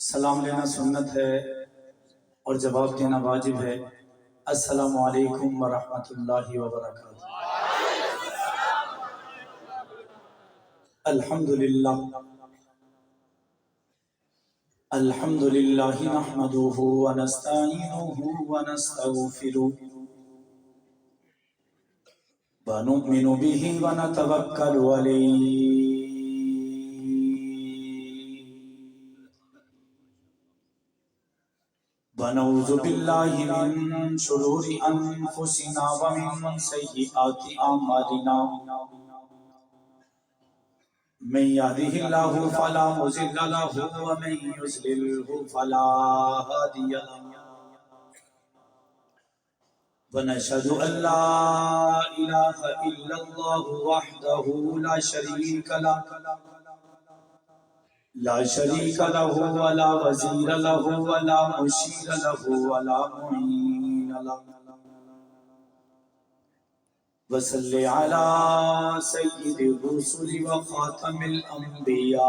سلام لینا سنت ہے اور جواب دینا واجب ہے۔ السلام علیکم ورحمۃ اللہ وبرکاتہ۔ الحمدللہ نحمده ونستعینه ونستغفره ونؤمن به ونتوکل علیہ ونعوذ باللہ من شرور انفسنا ومن سیئات اعمالنا، من يهده الله فلا مضل له ومن يضلل فلا هادي له، ونشهد ان لا اله الا الله وحده لا شريك له ولا وزير له ولا مشير له ولا معين له، وصل على سيد الرسل وخاتم الأنبياء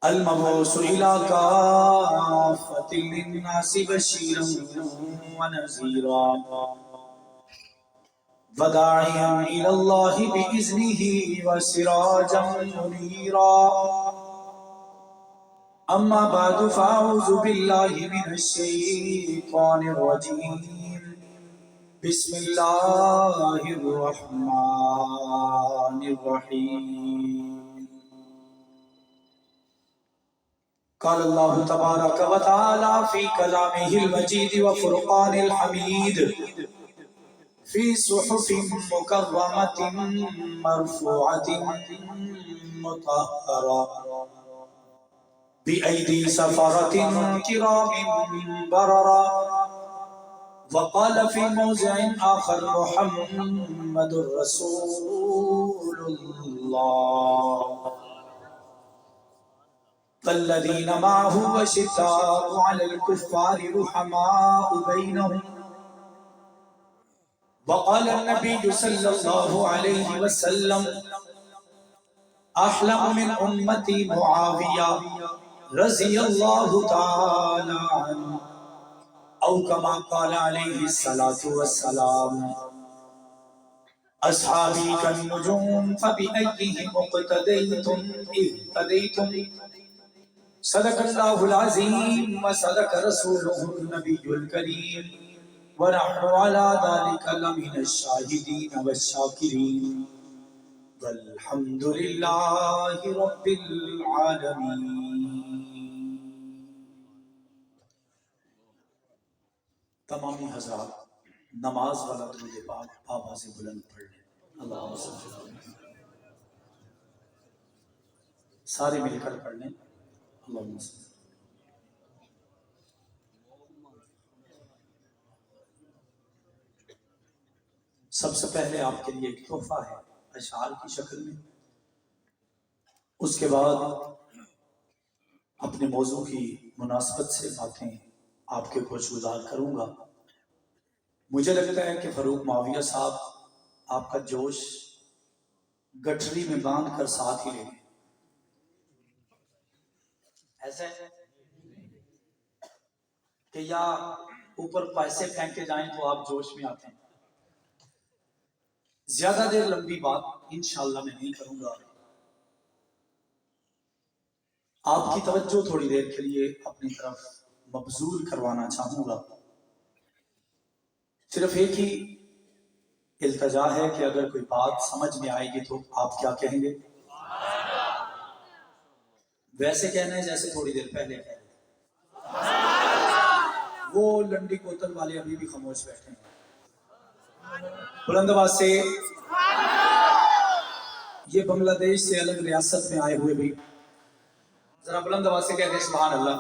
المبعوث إلى كافة للناس بشيرا ونذيرا وداعيا إلى الله بإذنه وسراجا منيرا، أما بعد فأعوذ بالله من الشيطان الرجيم، بسم الله الرحمن الرحيم۔ قال الله تبارك وتعالى في كلامه المجيد وفرقان الحميد، في صحف مكرمة مرفوعة مطهرة بأيدي سفرة كرام بررا، وقال في موضع آخر محمد رسول الله والذين معه أشداء على الكفار رحماء بينهم، وقال النبي صلى الله عليه وسلم أحلم من أمتي معاوية رضی اللہ تعالی عنہ، او کما قال علیہ الصلاة والسلام، اصحابی کالنجوم فبأیہم اقتدیتم اہتدیتم، صدق اللہ العظیم وصدق رسولہ النبی الکریم، ونحن علی ذلک لمن الشاہدین والشاکرین، والحمد للہ رب العالمین۔ تمامی حضرات نماز والا درود پاک آواز بلند پڑھ لیں، اللہم صل علی محمد۔ سارے مل کر پڑھ لیں، اللہم صل۔ سب سے پہلے آپ کے لیے ایک تحفہ ہے اشعار کی شکل میں، اس کے بعد اپنے موضوع کی مناسبت سے باتیں آپ کے کچھ گزار کروں گا۔ مجھے لگتا ہے کہ فاروق معاویہ صاحب آپ کا جوش گٹھری میں باندھ کر ساتھ ہی لے گئے، ایسا ہے کہ یا اوپر پیسے پھینکے جائیں تو آپ جوش میں آتے ہیں۔ زیادہ دیر لمبی بات انشاءاللہ میں نہیں کروں گا، آپ کی توجہ تھوڑی دیر کے لیے اپنی طرف مبذول کروانا چاہوں گا۔ صرف ایک ہی التجا ہے کہ اگر کوئی بات سمجھ میں آئے گی تو آپ کیا کہیں گے؟ ویسے کہنا ہے جیسے تھوڑی دیر پہلے کہہ رہے، وہ لنڈی کوتل والے ابھی بھی خاموش بیٹھے ہیں۔ بلند آواز سے، یہ بنگلہ دیش سے الگ ریاست میں آئے ہوئے بھی ذرا بلند آواز سے کہتے ہیں سبحان اللہ۔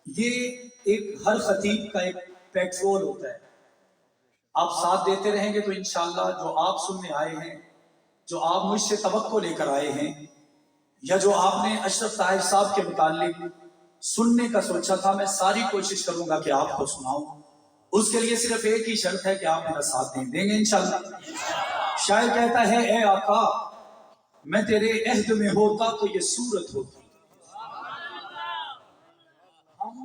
یہ ایک ہر خطیب کا ایک پیٹرول ہوتا ہے، آپ ساتھ دیتے رہیں گے تو انشاءاللہ جو آپ سننے آئے ہیں، جو آپ مجھ سے توقع لے کر آئے ہیں، یا جو آپ نے اشرف طاہر صاحب کے متعلق سننے کا سوچا تھا، میں ساری کوشش کروں گا کہ آپ کو سناؤں۔ اس کے لیے صرف ایک ہی شرط ہے کہ آپ میرا ساتھ دیں گے انشاءاللہ۔ شاعر کہتا ہے اے آقا میں تیرے عہد میں ہوتا تو یہ صورت ہوتی. ہم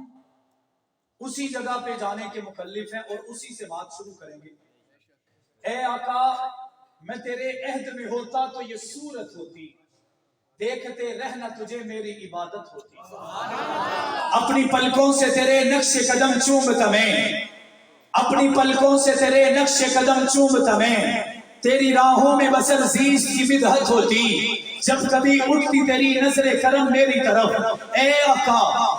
اسی جگہ پہ جانے کے مکلف ہیں اور اسی سے بات شروع کریں گے. اے آقا میں تیرے عہد میں ہوتا تو یہ صورت ہوتی, دیکھتے رہنا تجھے میری عبادت ہوتی. اپنی پلکوں سے تیرے نقش قدم چومتا میں, اپنی پلکوں سے تیرے نقش قدم چومتا میں, تیری راہوں میں بس عزیز کی بدحت ہوتی. جب کبھی اٹھتی تیری نظر کرم میری طرف, اے آقا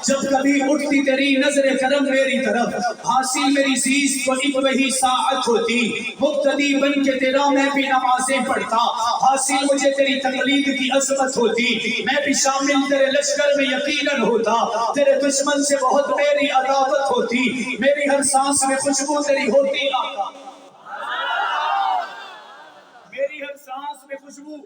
جب کبھی اٹھتی تیری نظر کرم میری طرف, حاصل میری عزیز کو ایک وہی ساعت ہوتی. مقتدی بن کے تیرا میں بھی نمازیں پڑھتا, حاصل مجھے تیری تقلید کی عظمت ہوتی. میں بھی شامل تیرے لشکر میں یقیناً ہوتا, تیرے دشمن سے بہت میری عداوت ہوتی. میری ہر سانس میں خوشبو تیری ہوتی آقا, میری ہر سانس میں خوشبو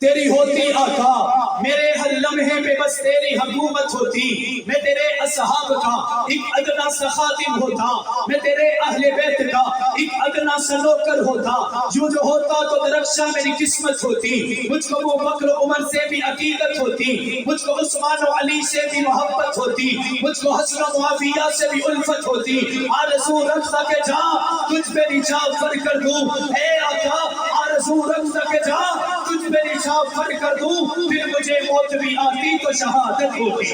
تیری ہوتی آقا. میرے ہر لمحے پہ بس تیری حکومت ہوتی. میں تیرے اصحاب کا ایک ادنا سا خادم ہوتا, میں تیرے اہل بیت کا ایک ادنا سا نوکر ہوتا. جو ہوتا تو درخشاں میری قسمت ہوتی. مجھ کو ابو بکر و عمر سے بھی عقیدت ہوتی, مجھ کو عثمان و علی سے بھی محبت ہوتی, مجھ کو حسن و معاویہ سے بھی الفت ہوتی. آرزو رکھتا کہ جا تجھ پہ نجات فر کر دوں, اے آقا آرزو رکھتا کہ جا تجھ پہ نجات فر کر دوں, پھر مجھے موت بھی آتی تو شہادت ہوتی.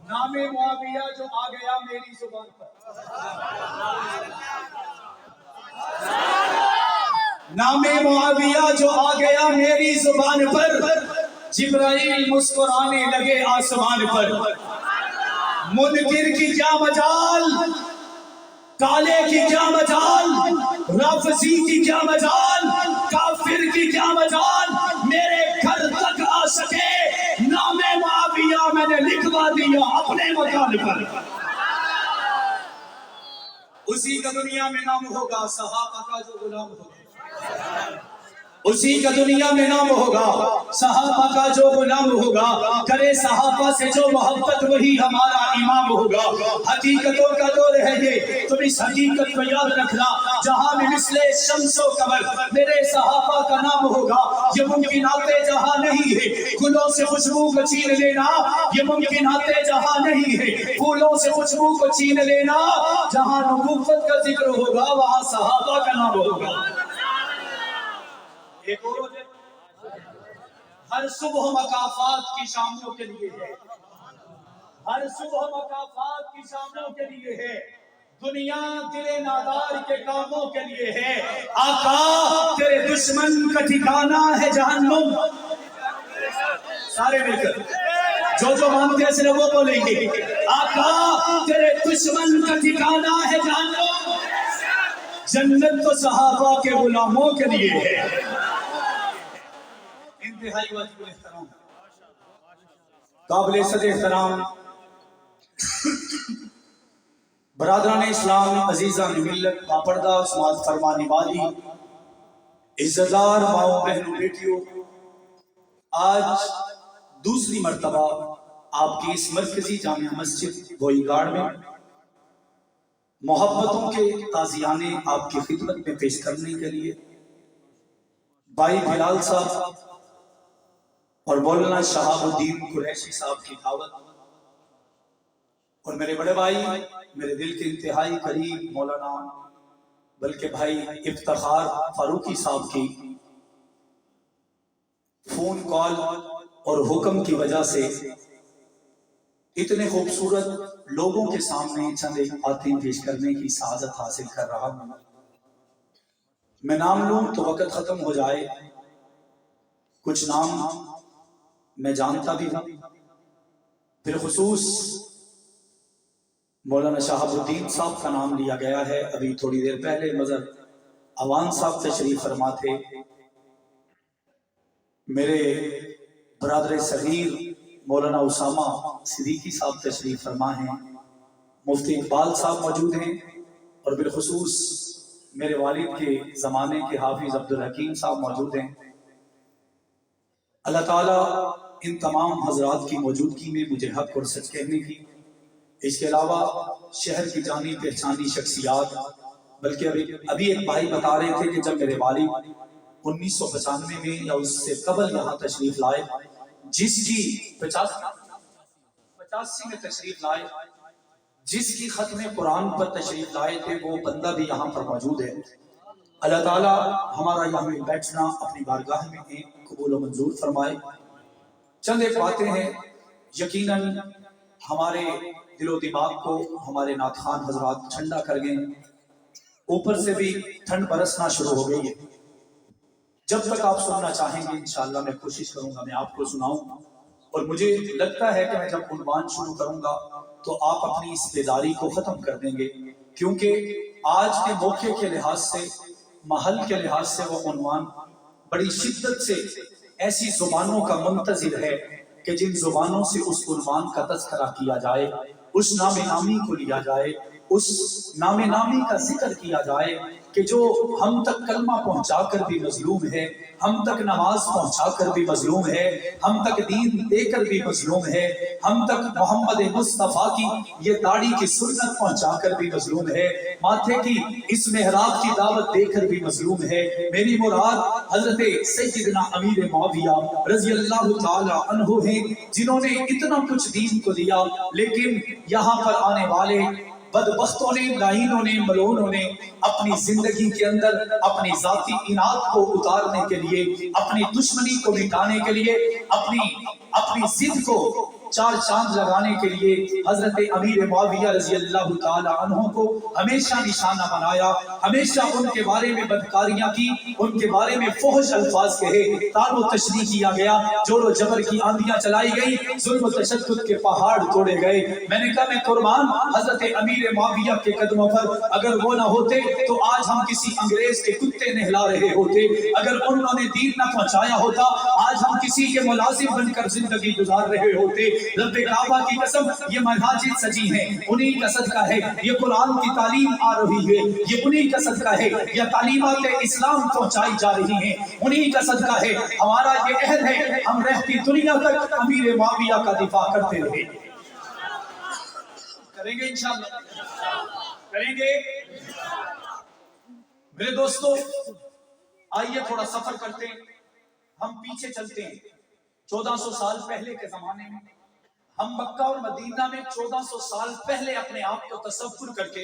نام معاویہ جو آ گیا میری زبان پر, نام معاویہ جو آ گیا میری زبان پر, جبرائیل مسکرانے لگے آسمان پر. منکر کی کیا مجال, کالے کی کیا مجال, رافضی کی کیا مجال, کافر کی کیا مجال, میرے گھر تک آ سکے نام معاویہ میں نے لکھوا دیا اپنے مکان پر. اسی کا دنیا میں نام ہوگا صحابہ کا جو غلام ہوگا, اسی کا دنیا میں نام ہوگا صحابہ کا جو غلام ہوگا. کرے صحابہ سے جو محبت وہی ہمارا امام ہوگا. حقیقتوں کا دور ہے یہ, تم اس حقیقت کو یاد رکھنا. جہاں میں مثل شمس و قمر میرے صحابہ کا نام ہوگا. یہ ممکنات جہاں نہیں ہے گلوں سے خوشبو کو چھین لینا, یہ ممکنات جہاں نہیں ہے پھولوں سے خوشبو کو چھین لینا. جہاں نبوت کا ذکر ہوگا وہاں صحابہ کا نام ہوگا. ایک اور ہر صبح مکافات کی شاموں کے لیے ہے, ہر صبح مکافات کی شاموں کے لیے ہے. دنیا تیرے نادار کے کاموں کے لیے ہے. آقا تیرے دشمن کا ٹھکانہ ہے جہنم. سارے مل کر جو مانتے ہیں صرف وہ بولیں گے, آقا تیرے دشمن کا ٹھکانہ ہے جہنم. جنت تو صحابہ کے غلاموں کے لیے ہے. انتہائی واجب الاحترام, قابل عزت احترام برادران اسلام, عزیزان ملت, باپردہ سماعت فرمانے والی عزتدار ماؤں بہنوں بیٹیوں, آج دوسری مرتبہ آپ کی اس مرکزی جامعہ مسجد گوئی گاڑ میں محبتوں کے تازیانے آپ کی خدمت میں پیش کرنے کے لیے بھائی بلال صاحب اور مولانا شہاب الدین قریشی صاحب کی دعوت, اور میرے بڑے بھائی میرے دل کے انتہائی قریب مولانا بلکہ بھائی افتخار فاروقی صاحب کی فون کال اور حکم کی وجہ سے اتنے خوبصورت لوگوں کے سامنے چند ایک باتیں پیش کرنے کی سعادت حاصل کر رہا ہوں. میں نام لوں تو وقت ختم ہو جائے. کچھ نام میں جانتا بھی ہوں, بالخصوص مولانا شہاب الدین صاحب کا نام لیا گیا ہے. ابھی تھوڑی دیر پہلے مظہر عوان صاحب تشریف فرما تھے. میرے برادر صغیر مولانا اسامہ صدیقی صاحب تشریف فرما ہیں. مفتی اقبال صاحب موجود ہیں, اور بالخصوص میرے والد کے زمانے کے حافظ عبدالحکیم صاحب موجود ہیں. اللہ تعالیٰ ان تمام حضرات کی موجودگی میں مجھے حق اور سچ کہنے کی, اس کے علاوہ شہر کی جانی پہچانی شخصیات بلکہ ابھی ایک بھائی بتا رہے تھے کہ جب میرے والد 1995 میں یا اس سے قبل یہاں تشریف لائے، جس کی 85 میں تشریف لائے، جس کی ختم قرآن پر تشریف لائے تھے، وہ بندہ بھی یہاں پر موجود ہے۔ اللہ تعالیٰ ہمارا یہاں میں بیٹھنا اپنی بارگاہ میں قبول و منظور فرمائے۔ چند ایک باتیں ہیں، یقیناً ہمارے دل و دماغ کو ہمارے نعت خوان حضرات ٹھنڈا کر گئے، اوپر سے بھی ٹھنڈ برسنا شروع ہو گئی ہے۔ جب تک آپ سننا چاہیں گے انشاءاللہ میں کوشش کروں گا میں آپ کو سناؤں، اور مجھے لگتا ہے کہ میں جب عنوان شروع کروں گا تو آپ اپنی اس بیداری کو ختم کر دیں گے، کیونکہ آج کے موقع کے لحاظ سے، محل کے لحاظ سے وہ عنوان بڑی شدت سے ایسی زبانوں کا منتظر ہے کہ جن زبانوں سے اس عنوان کا تذکرہ کیا جائے، اس نام نامی کو لیا جائے، اس نام نامی کا ذکر کیا جائے کہ جو ہم تک کلمہ پہنچا کر بھی مظلوم ہے، ہم تک نماز پہنچا کر بھی مظلوم ہے، ہم تک دین دے کر بھی مظلوم ہے، ہم تک محمد مصطفیٰ کی یہ داڑھی کی سنت پہنچا کر بھی مظلوم ہے، ماتھے کی اس محراب کی دعوت دے کر بھی مظلوم ہے۔ میری مراد حضرت سیدنا امیر معاویہ رضی اللہ تعالی عنہ ہیں، جنہوں نے اتنا کچھ دین کو دیا، لیکن یہاں پر آنے والے بدبختوں نے، لائنوں نے، ملونوں نے اپنی زندگی کے اندر اپنی ذاتی اناد کو اتارنے کے لیے، اپنی دشمنی کو مٹانے کے لیے، اپنی ضد کو چار چاند لگانے کے لیے حضرت امیر معاویہ رضی اللہ تعالی عنہ کو ہمیشہ نشانہ بنایا، ہمیشہ ان کے بارے میں بدکاریاں کی، ان کے بارے میں فحش الفاظ کہے، تار و تشریح کیا گیا، جور و جبر کی آندیاں چلائی گئی، ظلم و تشدد کے پہاڑ توڑے گئے۔ میں نے کہا میں قربان حضرت امیر معاویہ کے قدموں پر، اگر وہ نہ ہوتے تو آج ہم کسی انگریز کے کتے نہلا رہے ہوتے، اگر انہوں نے دین نہ پہنچایا ہوتا آج ہم کسی کے ملازم بن کر زندگی گزار رہے ہوتے۔ رب کعبہ کی قسم یہ مساجد سجی ہیں، انہی کا صدقہ ہے یہ قرآن کی تعلیم آ رہی ہے، یہ انہی کا صدقہ ہے یہ تعلیمات اسلام پہنچائی جا رہی ہیں، انہی کا صدقہ ہے ہمارا یہ عہد ہے ہم رہتی دنیا تک امیر معاویہ کا دفاع کرتے رہے۔ کریں گے انشاءاللہ، کریں گے میرے دوستو۔ آئیے تھوڑا سفر کرتے ہیں، ہم پیچھے چلتے ہیں 1400 سال پہلے کے زمانے میں، ہم مکہ اور مدینہ میں 1400 سال پہلے اپنے آپ کو تصور کر کے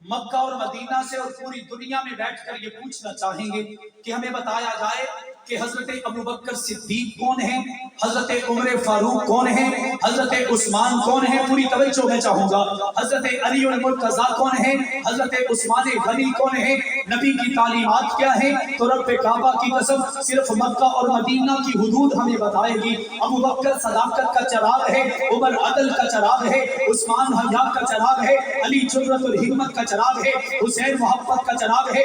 مکہ اور مدینہ سے اور پوری دنیا میں بیٹھ کر یہ پوچھنا چاہیں گے کہ ہمیں بتایا جائے کہ حضرت ابوبکر صدیق کون ہیں، حضرت عمر فاروق کون ہیں، حضرت عثمان کون ہیں، پوری توجہ میں چاہوں گا، حضرت علی المرتضیٰ کون ہیں، حضرت عثمان غنی کون ہیں، نبی کی تعلیمات کیا ہیں؟ تو رب کعبہ کی قسم صرف مکہ اور مدینہ کی حدود ہمیں بتائے گی۔ ابوبکر صداقت کا چراغ ہے، عمر عدل کا چراغ ہے، عثمان حیا کا چراغ ہے، علی جرأت اور حکمت کا چراغ ہے، حسین محبت کا چراغ ہے،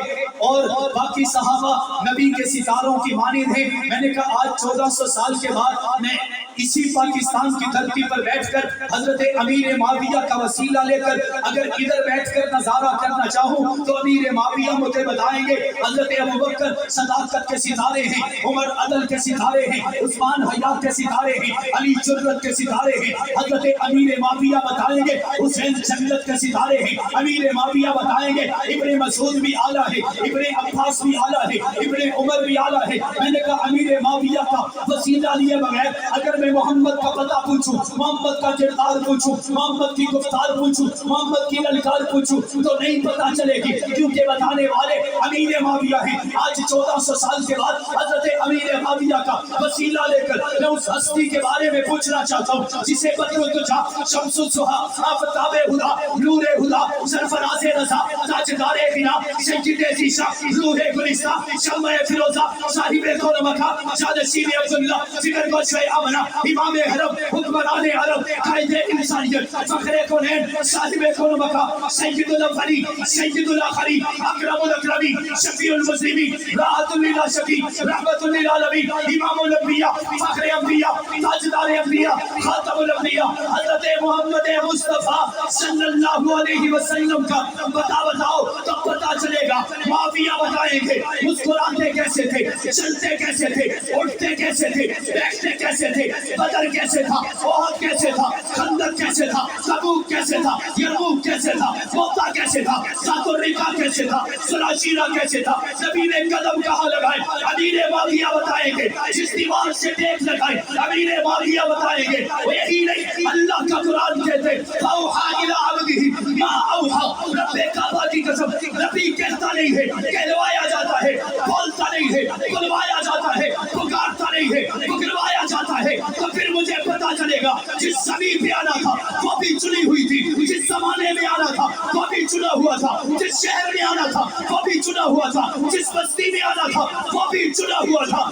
اور باقی صحابہ نبی کے ستاروں کی مانند ہیں۔ میں نے کہا آج 1400 سال کے بعد میں اسی پاکستان کی دھرتی پر بیٹھ کر حضرت امیر معاویہ کا وسیلہ لے کر اگر ادھر بیٹھ کر نظارہ کرنا چاہوں تو امیر معاویہ مجھے بتائیں گے حضرت ابوبکر صداقت کے ستارے ہیں، عمر عدل کے ستارے ہیں، عثمان حیا کے ستارے ہیں، علی جرأت کے ستارے ہیں، حضرت امیر معاویہ بتائیں گے حسین جنت کے ستارے ہیں، امیر معاویہ بتائیں گے ابن مسعود بھی اعلیٰ ہے، ابن عباس بھی اعلیٰ ہے، ابن عمر بھی اعلیٰ ہے۔ میں نے کہا امیر معاویہ کا وسیلہ لیے بغیر اگر میں محمد کا پتہ پوچھوں، محمد کا کردار پوچھوں، محمد کی گفتار پوچھوں، محمد کی للکار پوچھوں تو نہیں پتہ چلے گی، کیونکہ بتانے والے امیر معاویہ ہیں۔ آج 1400 سال کے بعد حضرت امیر معاویہ کا وسیلہ لے کر میں اس ہستی کے بارے میں پوچھنا چاہتا ہوں جسے بدر الدجا، شمس الضحیٰ، آفتاب ہدیٰ، نور ہدیٰ، سرفراز رضا، تاجدار غنا، سید ذیشاں، روح گلستہ، شمع فیروزہ، صاحب کون مکہ، جانشین عبداللہ، جگر گوشہ آمنہ، امام حرم، حکمران عرب، قائد انسانیت، فخر کونین، صاحب کون مکہ، سید الاولی، سید الاخری، اکرم الاکرمی، شفیع المسلمین، راحت للہ شفیع، رحمت للعالمین، امام الانبیاء، فخر انبیاء، تاجدار انبیاء، خاتم الانبیاء، حضرت محمد مصطفیٰ صلی اللہ علیہ وسلم کا بتاؤ تو پتہ چلے گا۔ معاویہ بتائیں گے مسکراتے کیسے تھے، چلتے کیسے تھے، اٹھتے کیسے تھے، بیٹھتے کیسے تھے، بدر کیسے تھا, احد کیسے تھا, خندق کیسے تھا, تبوک کیسے تھا, یرموک کیسے تھا, موتا کیسے تھا, ذات الرقا کیسے تھا, سلاشیرہ کیسے تھا, نبی نے قدم کہاں لگائے, امیر معاویہ بتائیں گے, جس دیوار سے دیکھ لگائے امیر معاویہ بتائیں گے. یہی نہیں, اللہ کا قرآن کہتے فَأَوْحَىٰ إِلَىٰ عَبْدِهِ مَا أَوْحَىٰ. رب کعبہ کی قسم, نبی کہتا نہیں ہے, کہلوایا جاتا ہے, بولتا نہیں ہے, بلوایا جاتا ہے, پکارتا نہیں ہے, پکروایا جاتا ہے. تو پھر مجھے پتا چلے گا جس زمین پہ آنا تھا وہ بھی چنی ہوئی تھی, جس زمانے میں آنا تھا وہ بھی چنا ہوا تھا, جس شہر میں آنا تھا وہ بھی چنا ہوا تھا, جس بستی میں آنا تھا وہ بھی چنا ہوا تھا,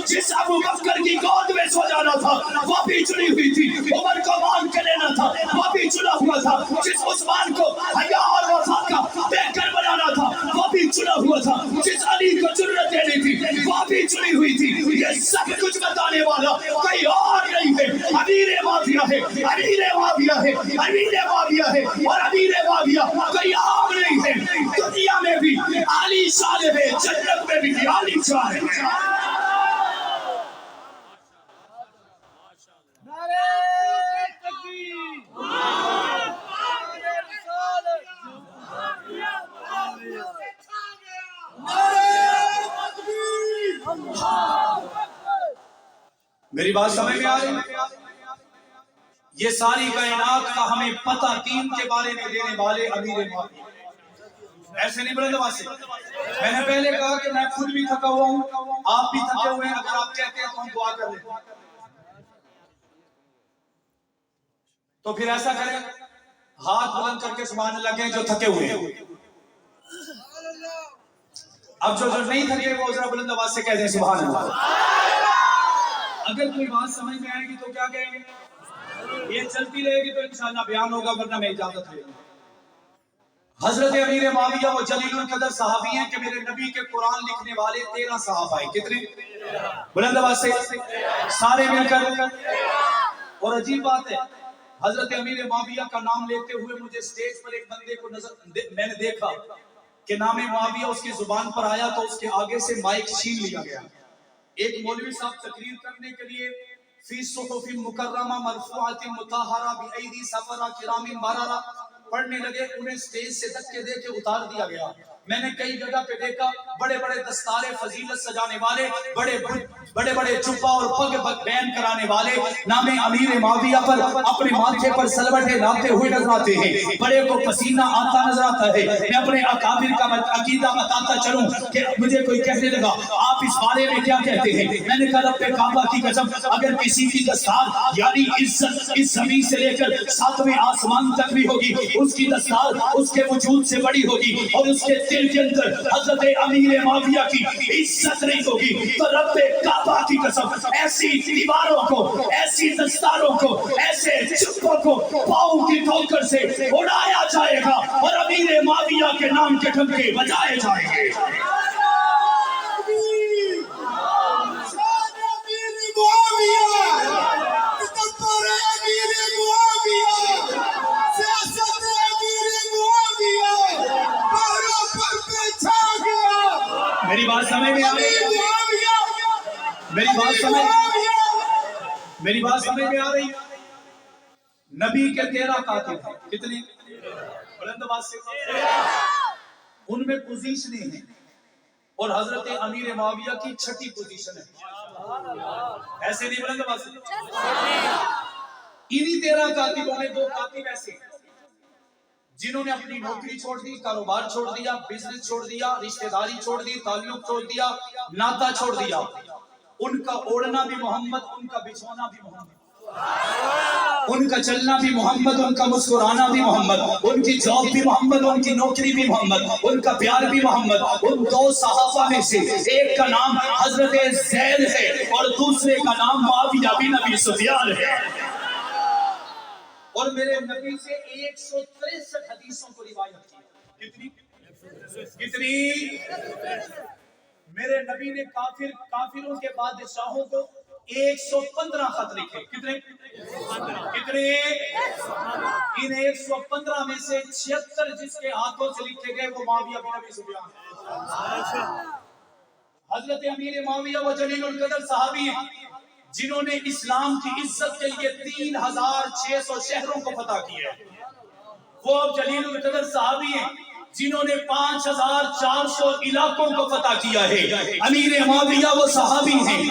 جس ابو بکر کی گود میں سو جانا تھا وہ بھی چنی ہوئی تھی, عمر کو مان کے لینا تھا وہ بھی چنا ہوا تھا, جس عثمان کو حیا اور وفا کا پیکر بنانا تھا وہ بھی چنا ہوا تھا, جس علی کو جرت دینی تھی وہ بھی چنی ہوئی تھی. یہ سب کچھ بتانے والا کوئی اور نہیں ہے, امیر معاویہ ہے, امیر معاویہ ہے, امیر معاویہ ہے, اور امیر معاویہ کوئی اور نہیں ہے. دنیا میں بھی عالی شان ہے, جنت میں بھی عالی شان ہے. میری بات سمجھ میں آ رہی ہے؟ یہ ساری کائنات کا ہمیں پتہ دین کے بارے میں دینے والے امیر معاویہ. ایسے نہیں بلند آواز سے. میں نے پہلے کہا کہ میں خود بھی تھکا ہوا ہوں, آپ بھی تھکے ہوئے ہیں, اگر آپ کہتے ہیں تو ہم دعا کر لیں. تو پھر ایسا کریں, ہاتھ بلند کر کے سبحان اللہ کہیں جو تھکے ہوئے ہیں. اب جو نہیں تھکے وہ ذرا بلند آواز سے کہہ دیں سبحان اللہ. اگر کوئی بات سمجھ میں آئے گی تو کیا کہیں گے, یہ چلتی رہے گی تو انشاءاللہ بیان ہوگا, ورنہ میں اجازت لے لوں. حضرت امیر معاویہ وہ جلیل القدر صحابی ہیں کہ میرے نبی کے قرآن لکھنے والے 13 صحابہ ہیں. کتنے؟ بلند آواز سے سارے مل کر. اور عجیب بات ہے, حضرت امیر معاویہ کا نام لیتے ہوئے مجھے سٹیج پر ایک بندے کو میں نے دیکھا کہ نام معاویہ اس کی زبان پر آیا تو اس کے آگے سے مائک چھین لیا گیا. ایک مولوی صاحب تقریر کرنے کے لیے فی صحف مکرمہ مرفوعۃ مطہرہ بایدی سفرہ کرام بررہ پڑھنے لگے, انہیں سٹیج سے دھکے دے کے اتار دیا گیا. میں نے کئی جگہ پہ دیکھا بڑے بڑے دستار فضیلت سجانے والے, بڑے بڑے چپا اور پگ بین کرانے والے نام امیر معاویہ پر اپنے ماتھے پر سلوٹیں لاتے ہوئے نظر آتے ہیں. بڑے کو پسینہ آتا نظر آتا ہے. میں اپنے اکابر کا عقیدہ بتاتا چلوں کہ مجھے کوئی کہنے لگا آپ اس بارے میں کیا کہتے ہیں. میں نے کہا رب کعبہ کی قسم, اگر کسی کی دستار یعنی عزت اس زمین سے لے کر 7ویں آسمان تک بھی ہوگی, اس کی دستار اس کے وجود سے بڑی ہوگی, اور اس کے دل کے اندر حضرت امیر معاویہ کی عزت نہیں ہوگی, تو رب کعبہ کی قسم ایسی دیواروں کو, ایسی دستاروں کو, ایسے چپوں کو پاؤں کی ٹھوکر سے اڑایا جائے گا, اور امیر معاویہ کے نام کے ڈھمکے بجائے جائیں گے. میری بات سمجھ میں آ رہی ہے؟ میری بات سمجھ میں آ رہی ہے؟ نبی کے 13 قاتل ہیں. کتنے؟ بلند آواز سے. ان میں پوزیشنیں ہیں, اور حضرت امیر معاویہ کی 6ٹھی پوزیشن ہے. ایسے نہیں بلند آواز سے. انہی 13 قاتلوں میں 2 قاتل ایسے ہیں جنہوں نے اپنی نوکری چھوڑ دی, کاروبار چھوڑ دیا, بزنس چھوڑ دیا, رشتہ داری چھوڑ دی, تعلق چھوڑ دیا, ناتا چھوڑ دیا. ان کا اوڑھنا بھی محمد, ان کا بچھونا بھی محمد, ان کا چلنا بھی محمد, ان کا مسکرانا بھی محمد, ان کی جاب بھی محمد, ان کی نوکری بھی محمد, ان کا پیار بھی محمد. ان 2 صحابہ میں سے ایک کا نام حضرت زید ہے اور دوسرے کا نام معاویہ بن ابی سفیان ہے. اور میرے نبی سے 163 حدیثوں کو روایت کی. کتنی؟ میرے نبی نے کافروں کے بادشاہوں کو 115 خط لکھے. کتنے؟ ان 115 میں سے 76 جس کے ہاتھوں سے لکھے گئے وہ معاویہ بن ابی سفیان ہے. حضرت امیر معاویہ وہ جلیل القدر صحابی ہیں جنہوں نے اسلام کی عزت کے لیے 3600 شہروں کو فتح کیا ہے، وہ اب جلیل القدر صحابی ہیں جنہوں نے 5400 علاقوں کو فتح کیا ہے۔ امیر معاویہ وہ صحابی ہیں،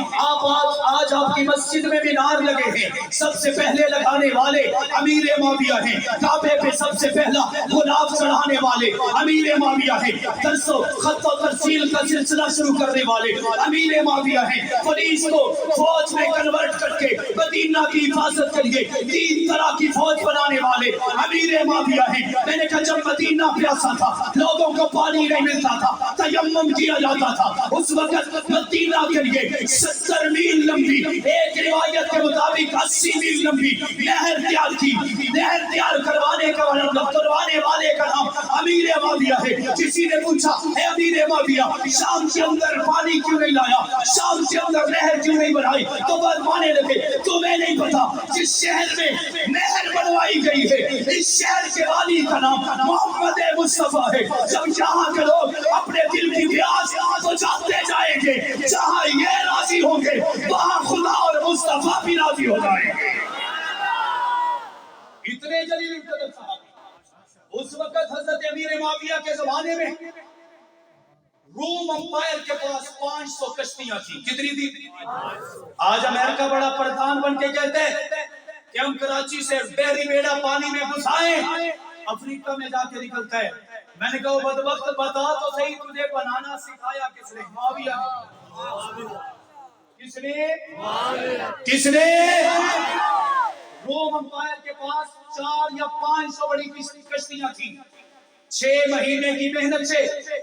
آج آپ کی مسجد میں مینار لگے ہیں، سب سے پہلے لگانے والے امیر معاویہ ہیں، کعبے پہ سب سے پہلا غلاف چڑھانے والے امیر معاویہ ہیں، درس و خط و ترسیل کا سلسلہ شروع کرنے والے امیر معاویہ ہیں، پولیس کو فوج میں کنورٹ کر کے مدینہ کی حفاظت کے لیے 3 طرح کی فوج بنانے والے امیر معاویہ ہیں۔ میں نے کہا جب مدینہ پیاسا تھا، لوگوں کو پانی نہیں ملتا تھا، تیمم کیا جاتا تھا، اس وقت مدینہ کے لیے 70 میل لمبی، ایک روایت کے مطابق 80 میل لمبی نہر تیار کی۔ نہر تیار کروانے والے کا نام امیر معاویہ ہے۔ کسی نے پوچھا اے امیر معاویہ، شام کے اندر پانی کیوں نہیں لایا، شام کے اندر نہر کیوں نہیں بنائی؟ تو فرمانے لگے تمہیں نہیں پتا جس شہر میں نہر بنوائی گئی ہے اس شہر کے والی کا نام محمد مصطفیٰ ہے۔ جب یہاں کے لوگ اپنے دل کی پیاس بجھاتے جائیں گے، جہاں یہ راضی ہوں گے وہاں خدا اور مصطفیٰ بھی راضی ہو جائیں گے۔ اتنے جلیل القدر صحابی اس وقت حضرت امیر معاویہ کے زمانے میں روم امپائر کے پاس 500 کشتیاں تھیں۔ کتنی تھی؟ آج امریکہ بڑا پردھان بن کے کہتے ہیں کہ ہم کراچی سے بحری بیڑا پانی میں گھسائیں، افریقہ میں جا کے نکلتا ہے۔ میں نے کہا بدبخت بتا تو صحیح تجھے بنانا سکھایا کس نے؟ معاویہ نے۔ کس نے؟ روم امپائر کے پاس 4 یا 500 بڑی کشتیاں تھیں۔ 6 مہینے کی محنت سے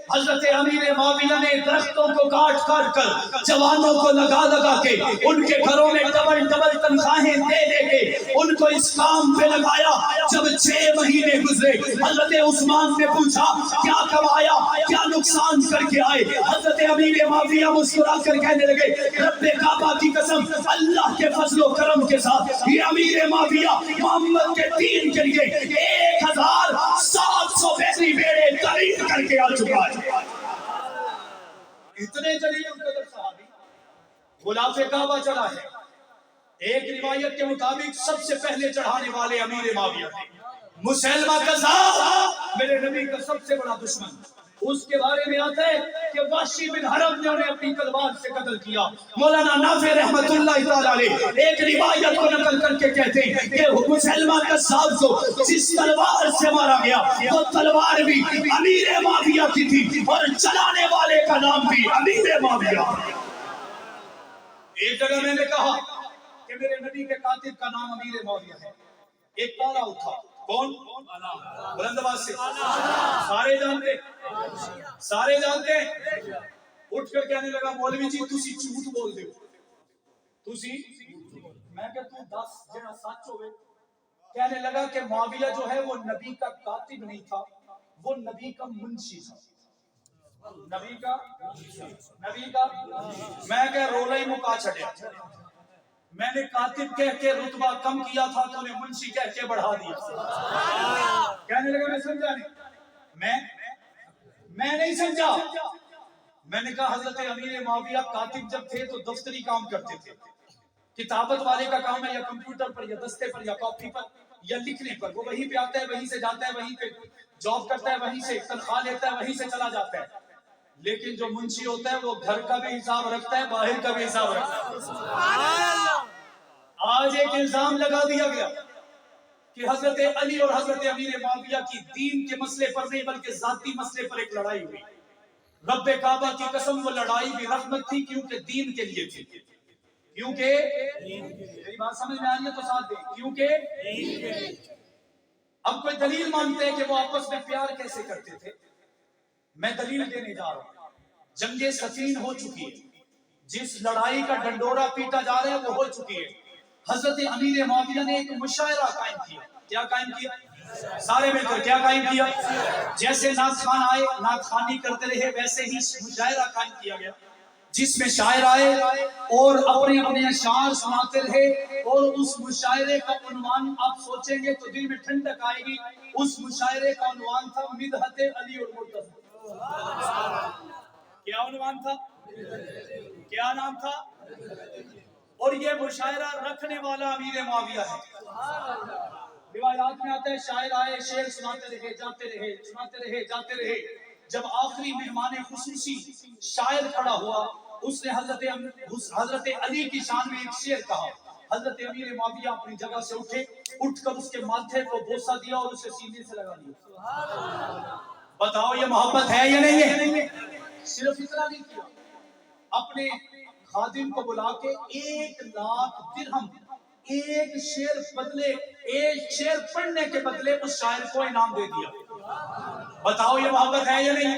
حضرت امیر معاویہ نے درختوں کو کاٹ کر جوانوں کو لگا کے ان کے گھروں میں ڈبل تنخواہیں دے کے ان کو اس کام پہ لگایا۔ جب 6 مہینے گزرے حضرت عثمان نے پوچھا کیا کمایا، کیا نقصان کر کے آئے؟ حضرت امیر معاویہ مسکرا کر کہنے لگے رب کعبہ کی قسم، اللہ کے فضل و کرم کے ساتھ یہ امیر معاویہ محمد کے دین کے لیے 1700 بحری بیڑے تعمیر کر کے آ چکا ہے۔ اتنے جلیل القدر صحابی غلاف کعبہ چلا ہے۔ ایک روایت کے مطابق سب سے پہلے چڑھانے والے امیر معاویہ ہیں۔ مسلمہ کذاب میرے نبی کا سب سے بڑا دشمن، اس کے بارے میں آتا ہے کہ وحشی بن حرب نے انہیں اپنی تلوار سے قتل کیا۔ مولانا نافع رحمت اللہ تعالی علیہ ایک روایت کو نقل کر کے کہتے ہیں کہ مسلمہ کذاب کو جس تلوار سے مارا گیا وہ تلوار بھی امیر معاویہ کی تھی اور چلانے والے کا نام بھی امیر معاویہ۔ ایک جگہ میں نے کہا کہ میرے نبی کے قاتل کا نام امیر معاویہ ہے۔ ایک کالا اٹھا، کون؟ بلند آواز سے سارے جانتے اٹھ کر کہنے لگا مولوی جی تسی جھوٹ بول دے ہو، میں کہ تو دس جڑا سچ ہوئے۔ کہنے لگا کہ معاویہ جو ہے وہ نبی کا کاتب نہیں تھا، وہ نبی کا منشی تھا۔ نبی کا میں کہ رولا ہی مکا چھڑیا، میں نے کاتب کہہ کے رتبہ کم کیا تھا تو نے منشی کہہ کے بڑھا دیا۔ کہنے لگا میں سمجھا نہیں، میں نہیں سمجھا۔ میں نے کہا حضرت امیر معاویہ کاتب جب تھے تو دفتری کام کرتے تھے، کتابت والے کا کام ہے یا کمپیوٹر پر یا دستے پر یا کاپی پر یا لکھنے پر، وہ وہیں پہ آتا ہے، وہیں سے جاتا ہے، وہیں پہ جاب کرتا ہے، وہیں سے تنخواہ لیتا ہے، وہیں سے چلا جاتا ہے۔ لیکن جو منشی ہوتا ہے وہ گھر کا بھی حساب رکھتا ہے، باہر کا بھی حساب رکھتا ہے۔ آج ایک الزام لگا دیا گیا کہ حضرت علی اور حضرت امیر معاویہ کی دین کے مسئلے پر نہیں بلکہ ذاتی مسئلے پر ایک لڑائی ہوئی۔ رب کعبہ کی قسم وہ لڑائی بھی رحمت تھی کیونکہ دین کے لیے تھی، کیونکہ میری بات سمجھ میں آ رہی ہے تو ساتھ دیں، کیونکہ اب کوئی دلیل مانتے ہیں کہ وہ آپس میں پیار کیسے کرتے تھے۔ میں دلیل دینے جا رہا ہوں۔ جنگ صفین ہو چکی ہے، جس لڑائی کا ڈنڈورا پیٹا جا رہا ہے وہ ہو چکی ہے۔ حضرت امیر معاویہ نے ایک مشاعرہ قائم کیا۔ کیا قائم کیا؟ سارے مل کر کیا قائم کیا؟ جیسے نعت خوان آئے نعت خوانی کرتے رہے ویسے ہی مشاعرہ قائم کیا گیا، جس میں شاعر آئے اور اپنے اپنے اشعار سناتے رہے، اور اس مشاعرے کا عنوان آپ سوچیں گے تو دل میں ٹھنڈک آئے گی۔ اس مشاعرے کا عنوان تھا مدحت علی اور مرتضی۔ کیا عنوان تھا؟ کیا نام تھا؟ اور یہ مشاعرہ رکھنے والا امیر معاویہ ہے. روایات میں آتا ہے شاعر آئے شعر سناتے رہے جاتے رہے سناتے رہے جاتے رہے. جب آخری مہمان خصوصی شاعر کھڑا ہوا اس نے حضرت علی کی شان میں ایک شعر کہا. حضرت امیر معاویہ اپنی جگہ سے اٹھے, اٹھ کر اس کے ماتھے کو بوسہ دیا اور اسے سینے سے لگا دیا. بتاؤ یہ محبت ہے یا نہیں ہے؟ صرف اتنا نہیں کیا, اپنے خادم کو بلا کے 1,00,000 درہم ایک شعر بدلے ایک شعر پڑھنے کے بدلے اس شاعر کو انعام دے دیا. بتاؤ یہ محبت ہے یا نہیں؟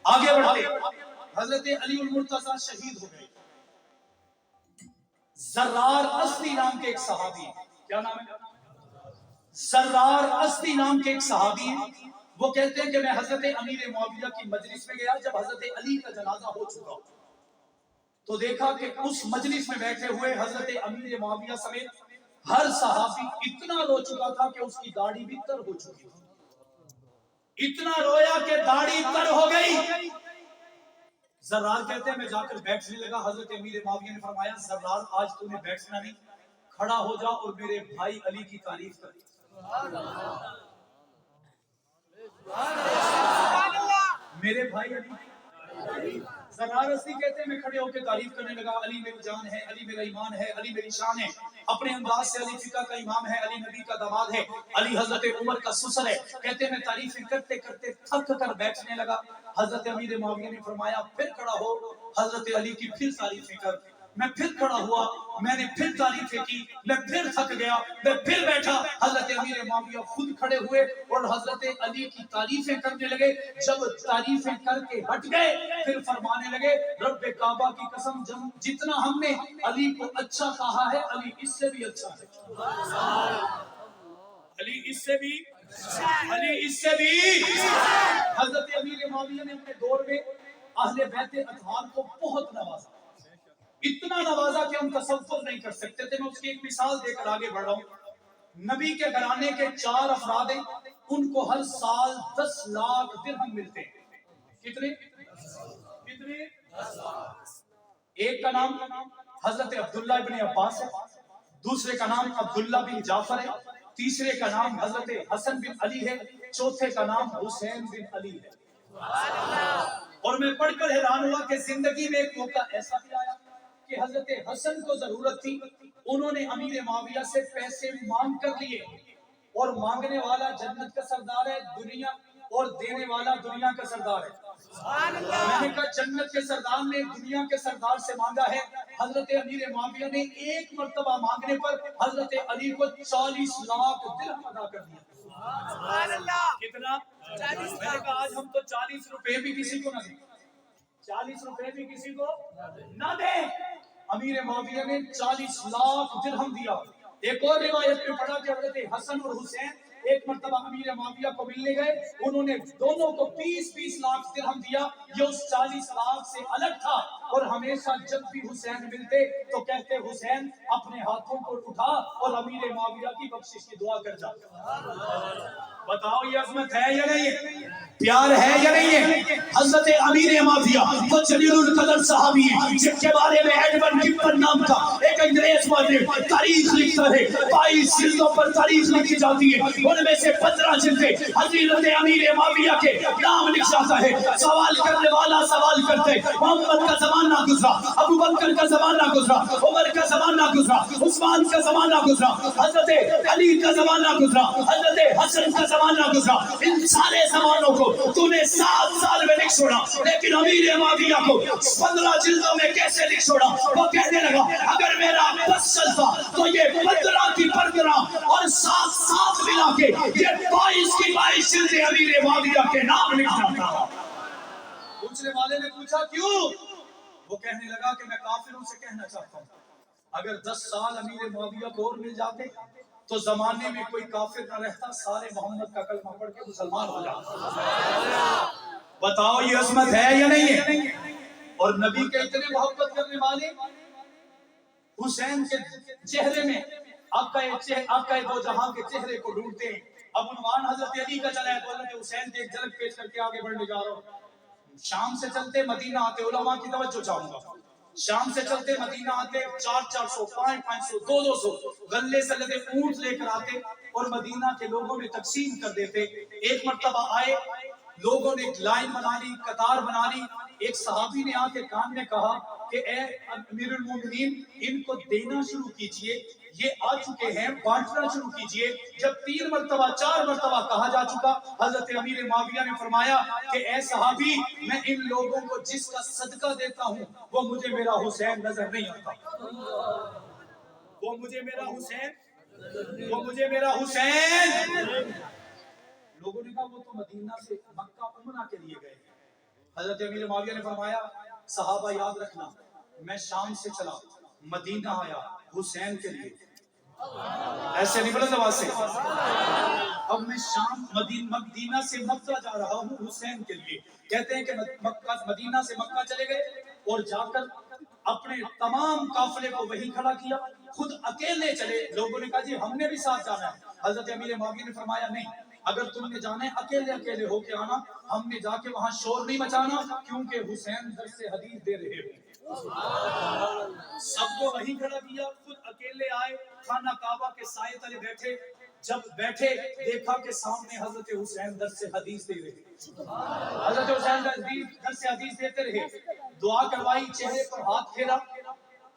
آگے بڑھتے حضرت علی المرتضیٰ شہید ہو گئے. زرار ازدی نام کے ایک صحابی ہیں. کیا نام ہے؟ زرار ازدی نام کے ایک صحابی ہیں. وہ کہتے ہیں کہ میں حضرت امیر معاویہ کی مجلس میں گیا جب حضرت علی کا جنازہ ہو چکا تو دیکھا کہ اس مجلس میں بیٹھے ہوئے حضرت امیر معاویہ سمیت ہر صحابی اتنا رو چکا تھا کہ اس کی داڑھی بھی تر ہو چکی تھی. اتنا رویا کہ داڑھی تر ہو گئی. زرار کہتے ہیں میں جا کر بیٹھنے لگا. حضرت امیر معاویہ نے فرمایا زرار آج تو نے بیٹھنا نہیں, کھڑا ہو جا اور میرے بھائی علی کی تعریف کر. میرے بھائی علی. زرار ازدی کہتے ہیں میں کھڑے ہو کے تعریف کرنے لگا. علی میری جان ہے, علی میرا ایمان ہے, علی میری شان ہے. اپنے انداز سے علی فقہ کا امام ہے, علی نبی کا داماد ہے, علی حضرت عمر کا سسر ہے. کہتے ہیں میں تعریفیں کرتے کرتے تھک کر بیٹھنے لگا. حضرت امیر معاویہ نے فرمایا پھر کھڑا ہو, حضرت علی کی پھر تعریفیں کر. میں پھر کھڑا ہوا, میں نے پھر تعریفیں کی, میں پھر تھک گیا, میں پھر بیٹھا. حضرت امیر معاویہ خود کھڑے ہوئے اور حضرت علی کی تعریفیں کرنے لگے. جب تعریفیں کر کے ہٹ گئے پھر فرمانے لگے رب کعبہ کی قسم جتنا ہم نے علی کو اچھا کہا ہے علی اس سے بھی اچھا ہے. علی اس سے بھی, علی اس سے بھی. حضرت امیر معاویہ نے اپنے دور میں اہل بیت اطہار کو بہت نوازا, اتنا نوازا کہ ہم تصور نہیں کر سکتے تھے. میں اس کی ایک مثال دے کر آگے بڑھ رہا ہوں. نبی کے گھرانے کے 4 افراد ہیں, ان کو ہر سال 10 لاکھ درہم ملتے ہیں. کتنے؟ ایک کا نام حضرت عبداللہ ابن عباس ہے, دوسرے کا نام عبداللہ بن جعفر ہے, تیسرے کا نام حضرت حسن بن علی ہے, چوتھے کا نام حسین بن علی ہے. اور میں پڑھ کر حیران ہوا کہ زندگی میں ایک موقع ایسا بھی آیا کہ حضرت حسن کو ضرورت تھی, انہوں نے امیر معاویہ سے پیسے مانگ کر لیے, اور مانگنے والا جنت کا سردار ہے دنیا, اور دینے والا دنیا کا سردار ہے. میں نے کہا جنت کے سردار نے دنیا کے سردار سے مانگا ہے. حضرت امیر معاویہ نے ایک مرتبہ مانگنے پر حضرت علی کو 40 لاکھ درہم ادا کر دیا. کتنا؟ میں نے کہا آج ہم تو 40 روپے بھی کسی کو نہ دیں, 40 روپے بھی کسی کو نہ دیں. امیر معاویہ نے 40 لاکھ درہم دیا. ایک اور روایت میں پڑھا کہ حضرت حسن اور حسین ایک مرتبہ امیر معاویہ کو ملنے گئے, انہوں نے دونوں کو 20 لاکھ درہم دیا. یہ اس 40 لاکھ سے الگ تھا, اور ہمیشہ جب بھی حسین ملتے تو کہتے حسین اپنے ہاتھوں کو اٹھا اور امیر معاویہ کی بخشش کی دعا کر جا. بتاؤ یہ عظمت ہے یا نہیں ہے, پیار ہے یا نہیں ہے؟ حضرت امیر معاویہ وہ جلیل القدر صحابی ہیں جن کے بارے میں ایڈورڈ گپن نام کا ایک انگریز مؤرخ تاریخ لکھتا ہے. 22 جلدوں پر تاریخ لکھی جاتی ہے, ان میں سے 15 جلدیں حضرت امیر معاویہ کے نام لکھ جاتا ہے. سوال کرنے والا سوال کرتے محمد کا زمانہ گزرا, ابو بکر کا زمانہ گزرا, عمر کا زمانہ گزرا, عثمان کا زمانہ گزرا, حضرت علی کا زمانہ گزرا, حضرت حسن کا زمانہ گزرا. ان سارے زمانوں کو تو نے 7 سال میں لکھ چھوڑا, لیکن امیر معاویہ کو 15 جلدوں میں کیسے لکھ چھوڑا؟ وہ کہنے لگا اگر میرا بس چلتا تو یہ 15 کی 15 اور 7 ملا کے یہ 22 کی 22 جلدیں امیر معاویہ کے نام لکھ جاتا. پوچھنے والے نے پوچھا کیوں؟ وہ کہنے لگا کہ میں کافروں سے کہنا چاہتا ہوں اگر 10 سال امیر معاویہ کو اور مل جاتے تو زمانے میں کوئی کافر نہ رہتا, سارے محمد کا کلمہ پڑھ کے مسلمان ہو جاتا. بتاؤ یہ عظمت ہے یا نہیں ہے؟ اور نبی کے اتنے محبت کرنے والے حسین کے چہرے میں آقا دو جہاں کے چہرے کو ڈھونڈتے ہیں. اب عنوان حضرت علی کا چلا ہے تو حضرت حسین کی ایک جھلک پیش کر کے آگے بڑھنے جا رہا ہوں. شام سے چلتے مدینہ آتے علماء کی توجہ چاہوں گا. شام سے چلتے مدینہ آتے 400 500 200 غلے سے لدے اونٹ لے کر آتے اور مدینہ کے لوگوں میں تقسیم کر دیتے. ایک مرتبہ آئے, لوگوں نے ایک لائن بنا لی, قطار بنا لی. ایک صحابی نے آ کے کان میں کہا کہ اے امیر المومنین, ان کو دینا شروع کیجئے, یہ آ چکے ہیں, بانٹنا شروع کیجئے. جب 3 مرتبہ 4 مرتبہ کہا جا چکا, حضرت امیر معاویہ نے فرمایا کہ اے صحابی, میں ان لوگوں کو جس کا صدقہ دیتا ہوں وہ مجھے میرا حسین نظر نہیں آتا, وہ مجھے میرا حسین, وہ مجھے میرا حسین. لوگوں نے کہا وہ تو مدینہ سے مکہ عمرہ کے لیے گئے. حضرت امیر معاویہ نے فرمایا صحابہ یاد رکھنا, میں شام سے چلا, مدینہ آیا حسین کے لیے. ایسے نہیں بولے آواز سے, اب میں شام مدینہ سے مکہ جا رہا ہوں حسین کے لیے. کہتے ہیں کہ مدینہ سے مکہ چلے گئے اور جا کر اپنے تمام قافلے کو وہیں کھڑا کیا, خود اکیلے چلے. لوگوں نے کہا جی ہم نے بھی ساتھ جانا ہے. حضرت امیر معاویہ نے فرمایا نہیں, اگر تم نے جانا ہے اکیلے اکیلے ہو کے آنا, ہم نے جا کے وہاں شور نہیں مچانا, کیونکہ حسین درس حدیث دے رہے ہو. سب کو وہیں کھڑا کیا, خود اکیلے آئے, خانہ کعبہ کے سائے تلے بیٹھے. جب بیٹھے دیکھا کہ سامنے حضرت حسین درس حدیث دے رہے. حضرت حسین درس حدیث دیتے رہے, دعا کروائی, چہرے پر ہاتھ پھیرا.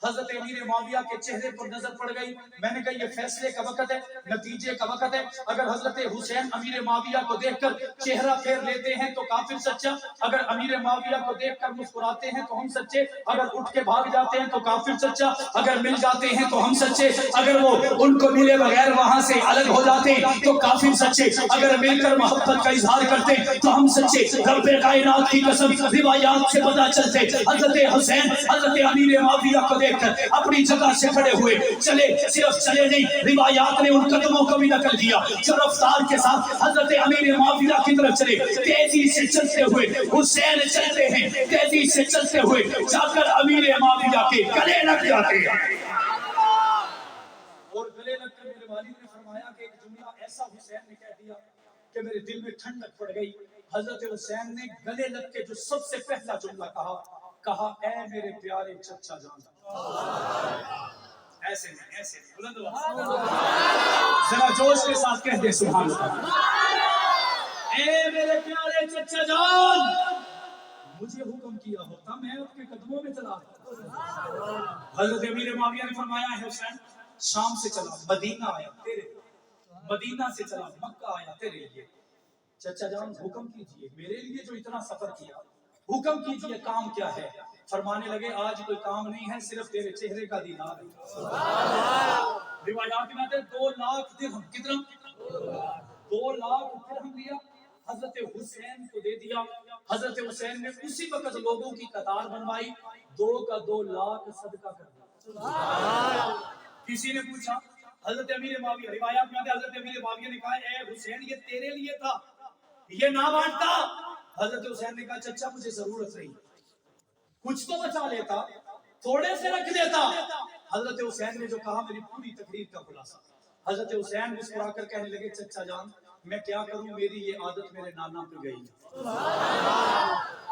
حضرت امیر معاویہ کے چہرے پر نظر پڑ گئی. میں نے کہا یہ فیصلے کا وقت ہے, نتیجے کا وقت ہے. اگر حضرت حسین امیر معاویہ کو دیکھ کر چہرہ پھیر لیتے ہیں تو کافر سچا, اگر امیر معاویہ کو دیکھ کر مسکراتے ہیں تو ہم سچے, اگر اٹھ کے بھاگ جاتے ہیں تو کافر سچا, اگر مل جاتے ہیں تو ہم سچے, اگر وہ ان کو ملے بغیر وہاں سے الگ ہو جاتے ہیں تو کافر سچے, اگر مل کر محبت کا اظہار کرتے تو ہم سچے. رب کائنات کی قسم, روایات سے پتہ چلتے حضرت حسین حضرت امیر معاویہ کو دیکھ اپنی جگہ سے کھڑے ہوئے چلے. صرف چلے نہیں, روایات نے ان قدموں کو بھی نقل کیا جو رفتار کے ساتھ حضرت امیر معاویہ کی طرف چلے. تیزی سے چلتے ہوئے حسین چلتے ہیں, تیزی سے چلتے ہوئے جا کر امیر معاویہ کے گلے لگ جاتے ہیں. اور گلے لگ کر میرے والد نے فرمایا کہ ایک جملہ ایسا حسین نے کہہ دیا کہ میرے دل میں ٹھنڈک پڑ گئی. حضرت حسین نے گلے لگ کے جو سب سے پہلا جملہ کہا اے میرے پیارے چچا جان. ایسے بلند ذرا جوش کے ساتھ کہہ دے سبحان اللہ. اے میرے پیارے چچا جان, مجھے حکم کیا ہوتا میں آپ کے قدموں میں چلا. حضرت امیر معاویہ نے فرمایا ہے حسین, شام سے چلا مدینہ آیا تیرے, مدینہ سے چلا مکہ آیا تیرے لیے. چچا جان حکم کیجئے, میرے لیے جو اتنا سفر کیا حکم کیجئے, کام کیا ہے؟ فرمانے لگے آج کوئی کام نہیں ہے, صرف تیرے چہرے کا دیدار ہے. روایات میں آتے 2 لاکھ درہم, کتنا 2 لاکھ درہم لیا, حضرت حسین کو دے دیا. حضرت حسین نے اسی وقت لوگوں کی قطار بنوائی, 2 کا 2 لاکھ صدقہ کر دیا. کسی نے پوچھا حضرت امیر معاویہ, روایات میں آتے حضرت امیر معاویہ نے کہا اے حسین یہ تیرے لیے تھا, یہ نہ بانٹتا. حضرت حسین نے کہا چچا مجھے ضرورت نہیں, کچھ تو بچا لیتا, تھوڑے سے رکھ دیتا. حضرت حسین نے جو کہا میری پوری تقریر کا خلاصہ. حضرت حسین مسکرا کر کہنے لگے چچا جان میں کیا کروں, میری یہ عادت میرے نانا پہ گئی.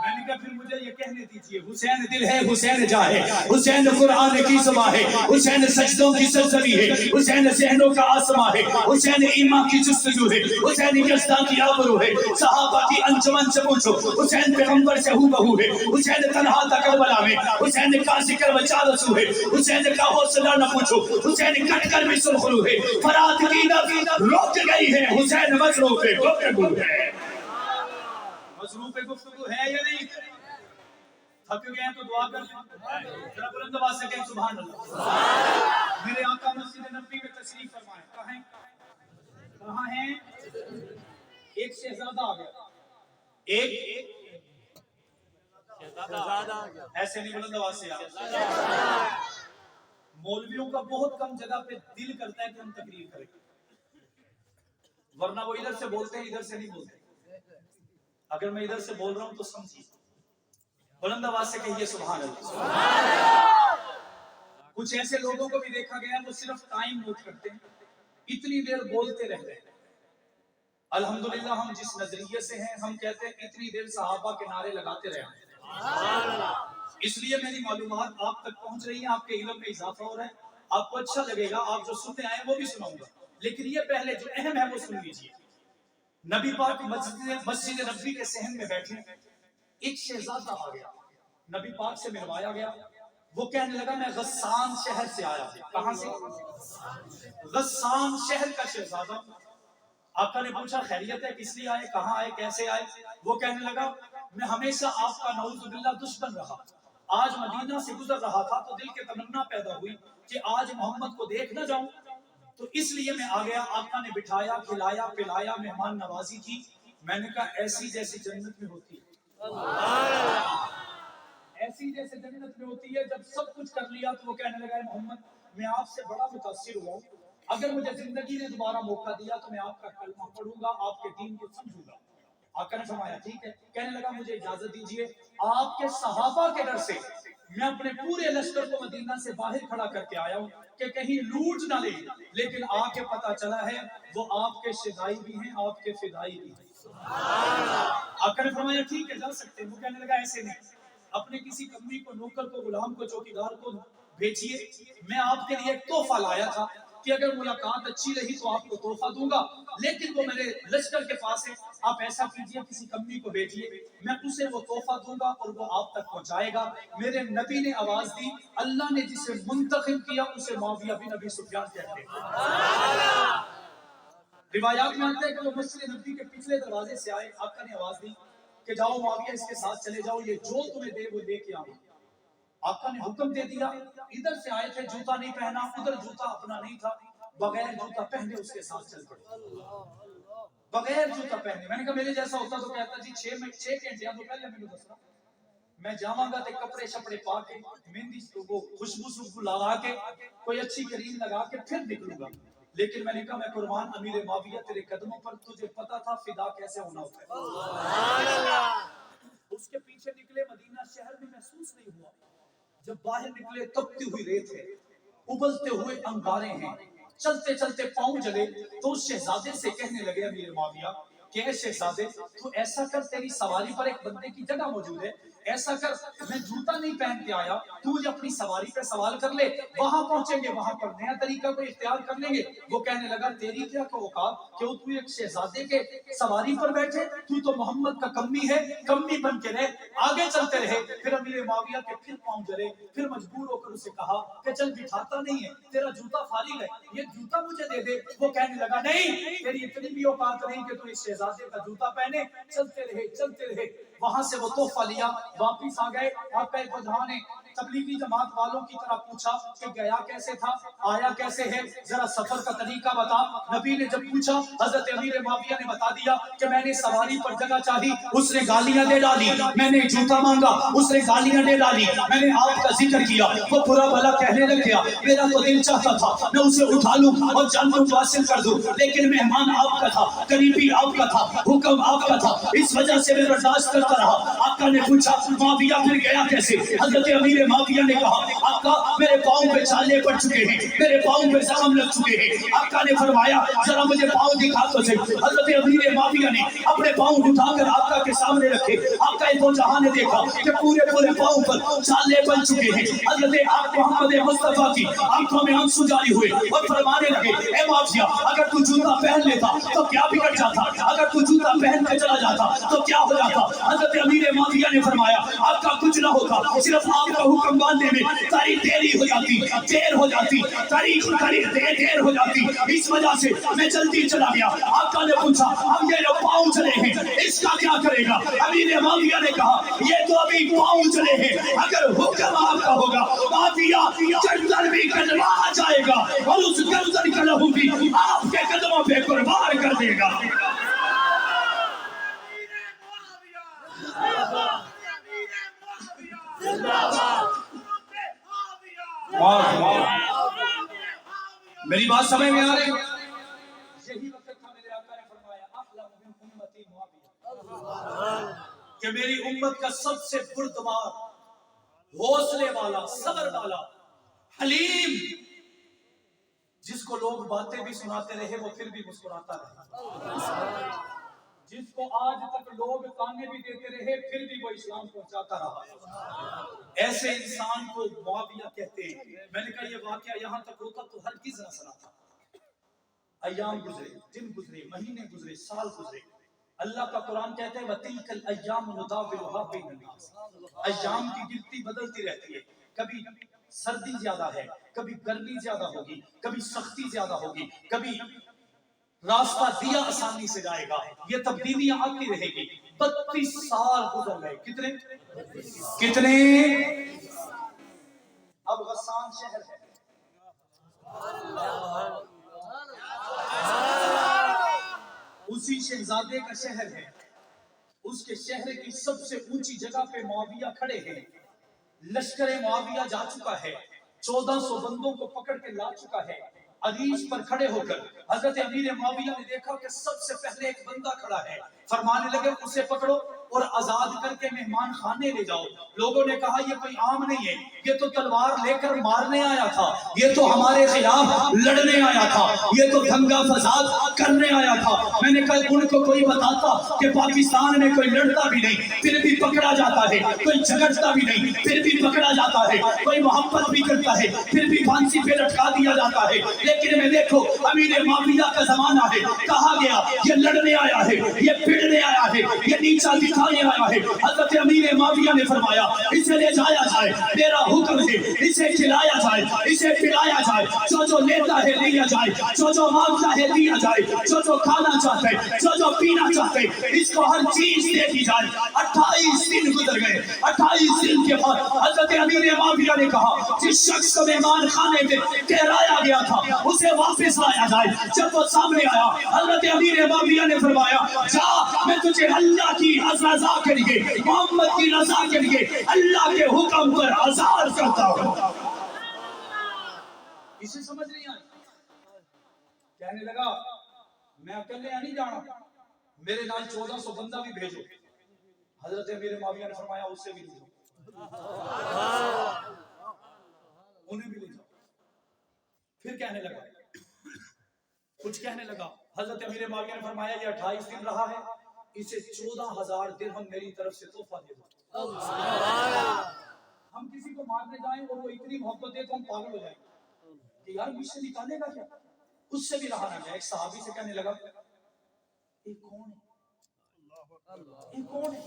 میں نے کہا پھر مجھے یہ کہنے دیجئے, حسین دل ہے حسین جاں ہے, حسین قرآن کی زبان ہے, حسین سجدوں کی سرزمین ہے, حسین ذہنوں کا آسمان ہے, حسین ایمان کی جستجو ہے, حسین یزداں کی آبرو ہے. صحابہ کی انجمن سے پوچھو, حسین پیغمبر سے ہو بہو ہے, حسین تنہا تھا کربلا میں, حسین کا ذکر بچا رسو ہے, حسین کا حوصلہ نہ پوچھو, حسین کٹ کر بھی سرخرو ہے. فرات کی نفس رک گئی ہے, حسین مصروف گفتگو ہے. مصروف گفتگو ہے یا نہیں؟ تھک گئے ہیں تو دعا کر لیں, ذرا بلند آواز سے کہیں سبحان اللہ. میرے آقا مسجد نبوی میں تشریف فرمائے, کہاں ہیں؟ ایک شہزادہ آ گیا, ایک ایسے نہیں بلند آواز سے. مولویوں کا بہت کم جگہ پہ دل کرتا ہے کہ ہم تقریر کریں, ورنہ وہ ادھر سے بولتے ہیں ادھر سے نہیں بولتے. اگر میں ادھر سے بول رہا ہوں تو سمجھیے, بلند آواز سے کہیے سبحان اللہ. کچھ ایسے لوگوں کو بھی دیکھا گیا وہ صرف ٹائم نوٹ کرتے ہیں, اتنی دیر بولتے رہتے ہیں. الحمدللہ ہم جس نظریے سے ہیں ہم کہتے ہیں اتنی دیر صحابہ کے نعرے لگاتے رہے, اس لیے میری معلومات آپ تک پہنچ رہی ہیں، آپ کے علم میں اضافہ ہو رہا ہے، آپ کو اچھا لگے گا، آپ جو سننے آئے وہ بھی سناؤں گا، لیکن یہ پہلے جو اہم ہے وہ سن لیجیے۔ نبی پاک مسجد نبوی کے صحن میں بیٹھے، ایک شہزادہ آ گیا، نبی پاک سے ملوایا گیا، وہ کہنے لگا میں غسان شہر سے آیا ہوں۔ کہاں سے؟ غسان شہر کا شہزادہ۔ آقا نے پوچھا خیریت ہے، کس لیے آئے، کہاں آئے، کیسے آئے؟ وہ کہنے لگا میں ہمیشہ آپ کا نعوذ باللہ دشمن رہا، آج مدینہ سے گزر رہا تھا تو دل کے تمنا پیدا ہوئی کہ آج محمد کو دیکھ نہ جاؤں، تو اس لیے میں آ گیا۔ آقا نے بٹھایا، کھلایا، پلایا، مہمان نوازی کی۔ میں نے کہا ایسی جیسی جنت میں ہوتی ہے، ایسی جیسے جنت میں ہوتی ہے۔ جب سب کچھ کر لیا تو وہ کہنے لگا محمد میں آپ سے بڑا متاثر ہوا ہوں، اگر مجھے زندگی نے دوبارہ موقع دیا تو میں آپ کا کلمہ پڑھوں گا، آپ کے دین کو سمجھوں گا۔ آقا نے فرمایا ٹھیک ہے۔ کہنے لگا مجھے اجازت دیجئے، آپ کے صحابہ کے ڈر سے میں اپنے پورے لشکر کو مدینہ سے باہر کھڑا کر کے آیا ہوں کہ کہیں لوٹ نہ لے، لیکن آ کے پتا چلا ہے وہ آپ کے شدائی بھی ہیں، آپ کے فدائی بھی ہیں۔ آقا نے فرمایا ٹھیک ہے جا سکتے ہیں۔ وہ کہنے لگا ایسے نہیں، اپنے کسی کمی کو، نوکر کو، غلام کو، چوکیدار کو بھیجیے، میں آپ کے لیے ایک تحفہ لایا تھا کہ اگر ملاقات اچھی رہی تو آپ کو تحفہ دوں گا، لیکن وہ میرے لشکر کے پاس ہے، آپ ایسا کیجئے کسی کمی کو بھیجیے، میں اسے وہ تحفہ دوں گا اور وہ آپ تک پہنچائے گا۔ میرے نبی نے آواز دی، اللہ نے جسے منتخب کیا اسے معاویہ بن ابی سفیان کہتے ہیں۔ روایات میں آتا ہے کہ وہ مسجد نبوی کے پچھلے دروازے سے آئے، آقا نے آواز دی کہ جاؤ معاویہ اس کے ساتھ چلے جاؤ، یہ جو تمہیں دے وہ لے کے آنا۔ آقا نے حکم دے دیا، ادھر سے آئے تھے، جوتا نہیں پہنا، ادھر جوتا اپنا نہیں تھا، بغیر جوتا پہنے اس کے ساتھ چل پڑے، بغیر جوتا پہنے۔ میں نے کہا میرے جیسا ہوتا تو کہتا جی 6 گھنٹے تو پہلے میں دسنا، میں جاواں گا تے کپڑے شپڑے پا کے، مہندی وہ خوشبو لگا کے، کوئی اچھی کریم لگا کے پھر نکلوں گا، لیکن میں نے کہا میں قربان امیر معاویہ تیرے قدموں پر، تجھے پتا تھا فدا کیسے ہونا ہوتا ہے۔ سبحان اللہ۔ اس کے پیچھے نکلے، مدینہ شہر میں محسوس نہیں ہوا، جب باہر نکلے تپتی ہوئی ریت ہے، ابلتے ہوئے انگارے ہیں، چلتے چلتے پاؤں جلے، تو اس شہزادے سے کہنے لگے امیر معاویہ کہ اے شہزادے تو ایسا کر، تیری سواری پر ایک بندے کی جگہ موجود ہے، ایسا کر میں جوتا نہیں پہن کے آیا، تو مجھے اپنی سواری پہ سوال کر لے، وہاں پہنچیں گے وہاں پر نیا طریقہ کو اختیار کر لیں گے۔ وہ کہنے لگا تیری کیا اوقات کہ تو ایک شہزادے کے سواری پر بیٹھے، تو محمد کا کمی ہے، کمی بن کے رہے، آگے چلتے رہے۔ پھر امیر معاویہ کے پھر پاؤں جلے، پھر مجبور ہو کر اسے کہا کہ چل بٹھاتا نہیں ہے، تیرا جوتا فارغ ہے، یہ جوتا مجھے دے دے۔ وہ کہنے لگا نہیں، تیری اتنی بھی اوقات نہیں کہ تو اس شہزادے کا جوتا پہنے۔ چلتے رہے چلتے رہے، وہاں سے وہ تحفہ لیا، واپس آ گئے۔ آقا جہاں نے تبلیغی جماعت والوں کی طرح پوچھا کہ گیا کیسے تھا، آیا کیسے ہے، ذرا سفر کا طریقہ بتا۔ نبی نے جب پوچھا، حضرت امیر معاویہ نے بتا دیا کہ میں نے سواری پر جگہ چاہی، اس نے گالیاں دے ڈالی، میں نے جوتا مانگا، اس نے گالیاں دے ڈالی، میں نے آپ کا ذکر کیا، وہ برا بھلا کہنے لگ گیا، میرا تو دل چاہتا تھا میں اسے اٹھا لوں اور جنت کو حاصل کر دوں، لیکن مہمان آپ کا تھا، قریبی آپ کا تھا، حکم آپ کا تھا، اس وجہ سے میں برداشت کرتا رہا۔ آقا نے پوچھا معاویہ پھر گیا کیسے؟ حضرت امیر معاویہ نے کہا آقا میرے پاؤں پہ چھالے پڑ چکے ہیں، میرے پاؤں پہ زخم لگ چکے ہیں۔ آقا نے فرمایا ذرا مجھے پاؤں دکھا تو صحیح۔ حضرت امیر معاویہ نے اپنے پاؤں اٹھا کر آقا کے سامنے رکھے۔ آقا دو جہاں نے دیکھا کہ پورے پاؤں پر چھالے پڑ چکے ہیں۔ حضرت آق محمد مصطفیٰ کی آنکھوں میں آنسو جاری ہوئے اور فرمانے لگے اے معاویہ اگر تو جوتا پہن لیتا تو کیا بگڑ جاتا، اگر تو جوتا پہن کے چلا جاتا تو کیا ہو جاتا؟ حضرت امیر معاویہ نے فرمایا آپ کا کچھ نہ ہوتا، صرف آپ کا حکم ماننے میں تاریخ دیری ہو جاتی، دیر ہو جاتی، تاریخ دیر ہو جاتی، اس وجہ سے میں جلدی چلا گیا۔ آقا نے پوچھا اب یہ جو پاؤں چلے ہیں اس کا کیا کرے گا؟ امیر معاویہ نے کہا یہ تو ابھی پاؤں چلے ہیں، اگر حکم آپ کا ہوگا معاویہ گردن بھی کٹوا جائے گا اور اس گردن کا لہو بھی آپ کے قدموں پہ قربان کر دے گا۔ میری بات سمجھ میں آ رہی؟ یہی وقت تھا میرے آقا نے فرمایا احلم من امتی معاویہ، کہ میری امت کا سب سے بردبار، حوصلے والا، صبر والا، حلیم، جس کو لوگ باتیں بھی سناتے رہے وہ پھر بھی مسکراتا رہے، جس کو آج تک لوگ تانے بھی دیتے رہے پھر بھی وہ اسلام پہنچاتا رہا. ایسے انسان کو معاویہ کہتے ہیں. میں نے کہا یہ واقعہ یہاں تک ہوتا تو ہرگز نہ سنا تھا. ایام گزرے، دن گزرے، مہینے گزرے، سال گزرے. اللہ کا قرآن کہتا ہے وَتِلْكَ الْأَيَّامُ نُدَاوِلُهَا بَيْنَ النَّاسِ. ایام کی گنتی بدلتی رہتی ہے. کبھی سردی زیادہ ہے، کبھی گرمی زیادہ ہوگی، کبھی سختی زیادہ ہوگی، کبھی راستہ دیا آسانی سے جائے گا. یہ تبدیلیاں آتی رہے گی. 32 سال گزر گئے. کتنے؟ اب غسان شہر ہے. اسی شہزادے کا شہر ہے. اس کے شہر کی سب سے اونچی جگہ پہ معاویہ کھڑے ہیں. لشکر معاویہ جا چکا ہے. 1400 بندوں کو پکڑ کے لا چکا ہے. عریش پر کھڑے ہو کر حضرت امیر معاویہ نے دیکھا کہ سب سے پہلے ایک بندہ کھڑا ہے. فرمانے لگے اسے پکڑو اور آزاد کر کے مہمان خانے لے جاؤ. لوگوں نے کہا یہ کوئی عام نہیں ہے، یہ تو تلوار لے کر مارنے آیا تھا، یہ تو ہمارے خلاف لڑنے آیا تھا، یہ تو دنگا فساد کرنے آیا تھا. میں نے کہا ان کو کوئی بتاتا کہ پاکستان میں کوئی لڑتا بھی نہیں پھر بھی پکڑا جاتا ہے، کوئی جھگڑتا بھی نہیں پھر بھی پکڑا جاتا ہے، کوئی محبت بھی کرتا ہے پھر بھی پھانسی پہ لٹکا دیا جاتا ہے. لیکن میں دیکھو امیر معاویہ کا زمانہ ہے. کہا گیا یہ لڑنے آیا ہے، یہ پھڑنے آیا ہے، یہ نیچا دکھانے آیا ہے. حضرت امیر معاویہ نے فرمایا اسے لے جایا جائے، میرا حکم ہے اسے کھلایا جائے، اسے پلایا جائے. جو جو لیتا ہے لیا جائے، جو جو مانگتا ہے دیا جائے، جو جو کھانا چاہتے جو جو پینا چاہتے اس کو ہر چیز دے دی جائے. 28 دن گزر گئے. 28 دن کے بعد حضرت امیر معاویہ نے کہا جس شخص کو مہمان خانے میں ٹھہرایا گیا تھا اسے واپس لایا جائے. جب وہ سامنے آیا حضرت امیر معاویہ نے فرمایا جا میں تجھے اللہ کی رضا کے لیے، محمد کی رضا کے لیے اللہ کے حکم پر آزاد کرتا ہوں. اسے سمجھ نہیں آئی. کہنے لگا میں اکیلے نہیں جانا، میرے نال 1400 بندہ بھی بھیجو. حضرت امیر معاویہ نے فرمایا اس سے بھی لے جاؤ، انہیں بھی لے جاؤ. پھر کہنے لگا کچھ کہنے لگا. حضرت امیر معاویہ نے فرمایا یہ 28 دن رہا ہے، اسے 14,000 درہم میری طرف سے تحفہ دے دو. ہم کسی کو مارنے جائیں اور وہ اتنی محبت دے تو ہم پاگل ہو جائیں کہ یار مجھ سے نکالے گا کیا. اس سے بھی رہا نہ گیا. ایک صحابی سے کہنے لگا یہ کون ہے، یہ کون ہے؟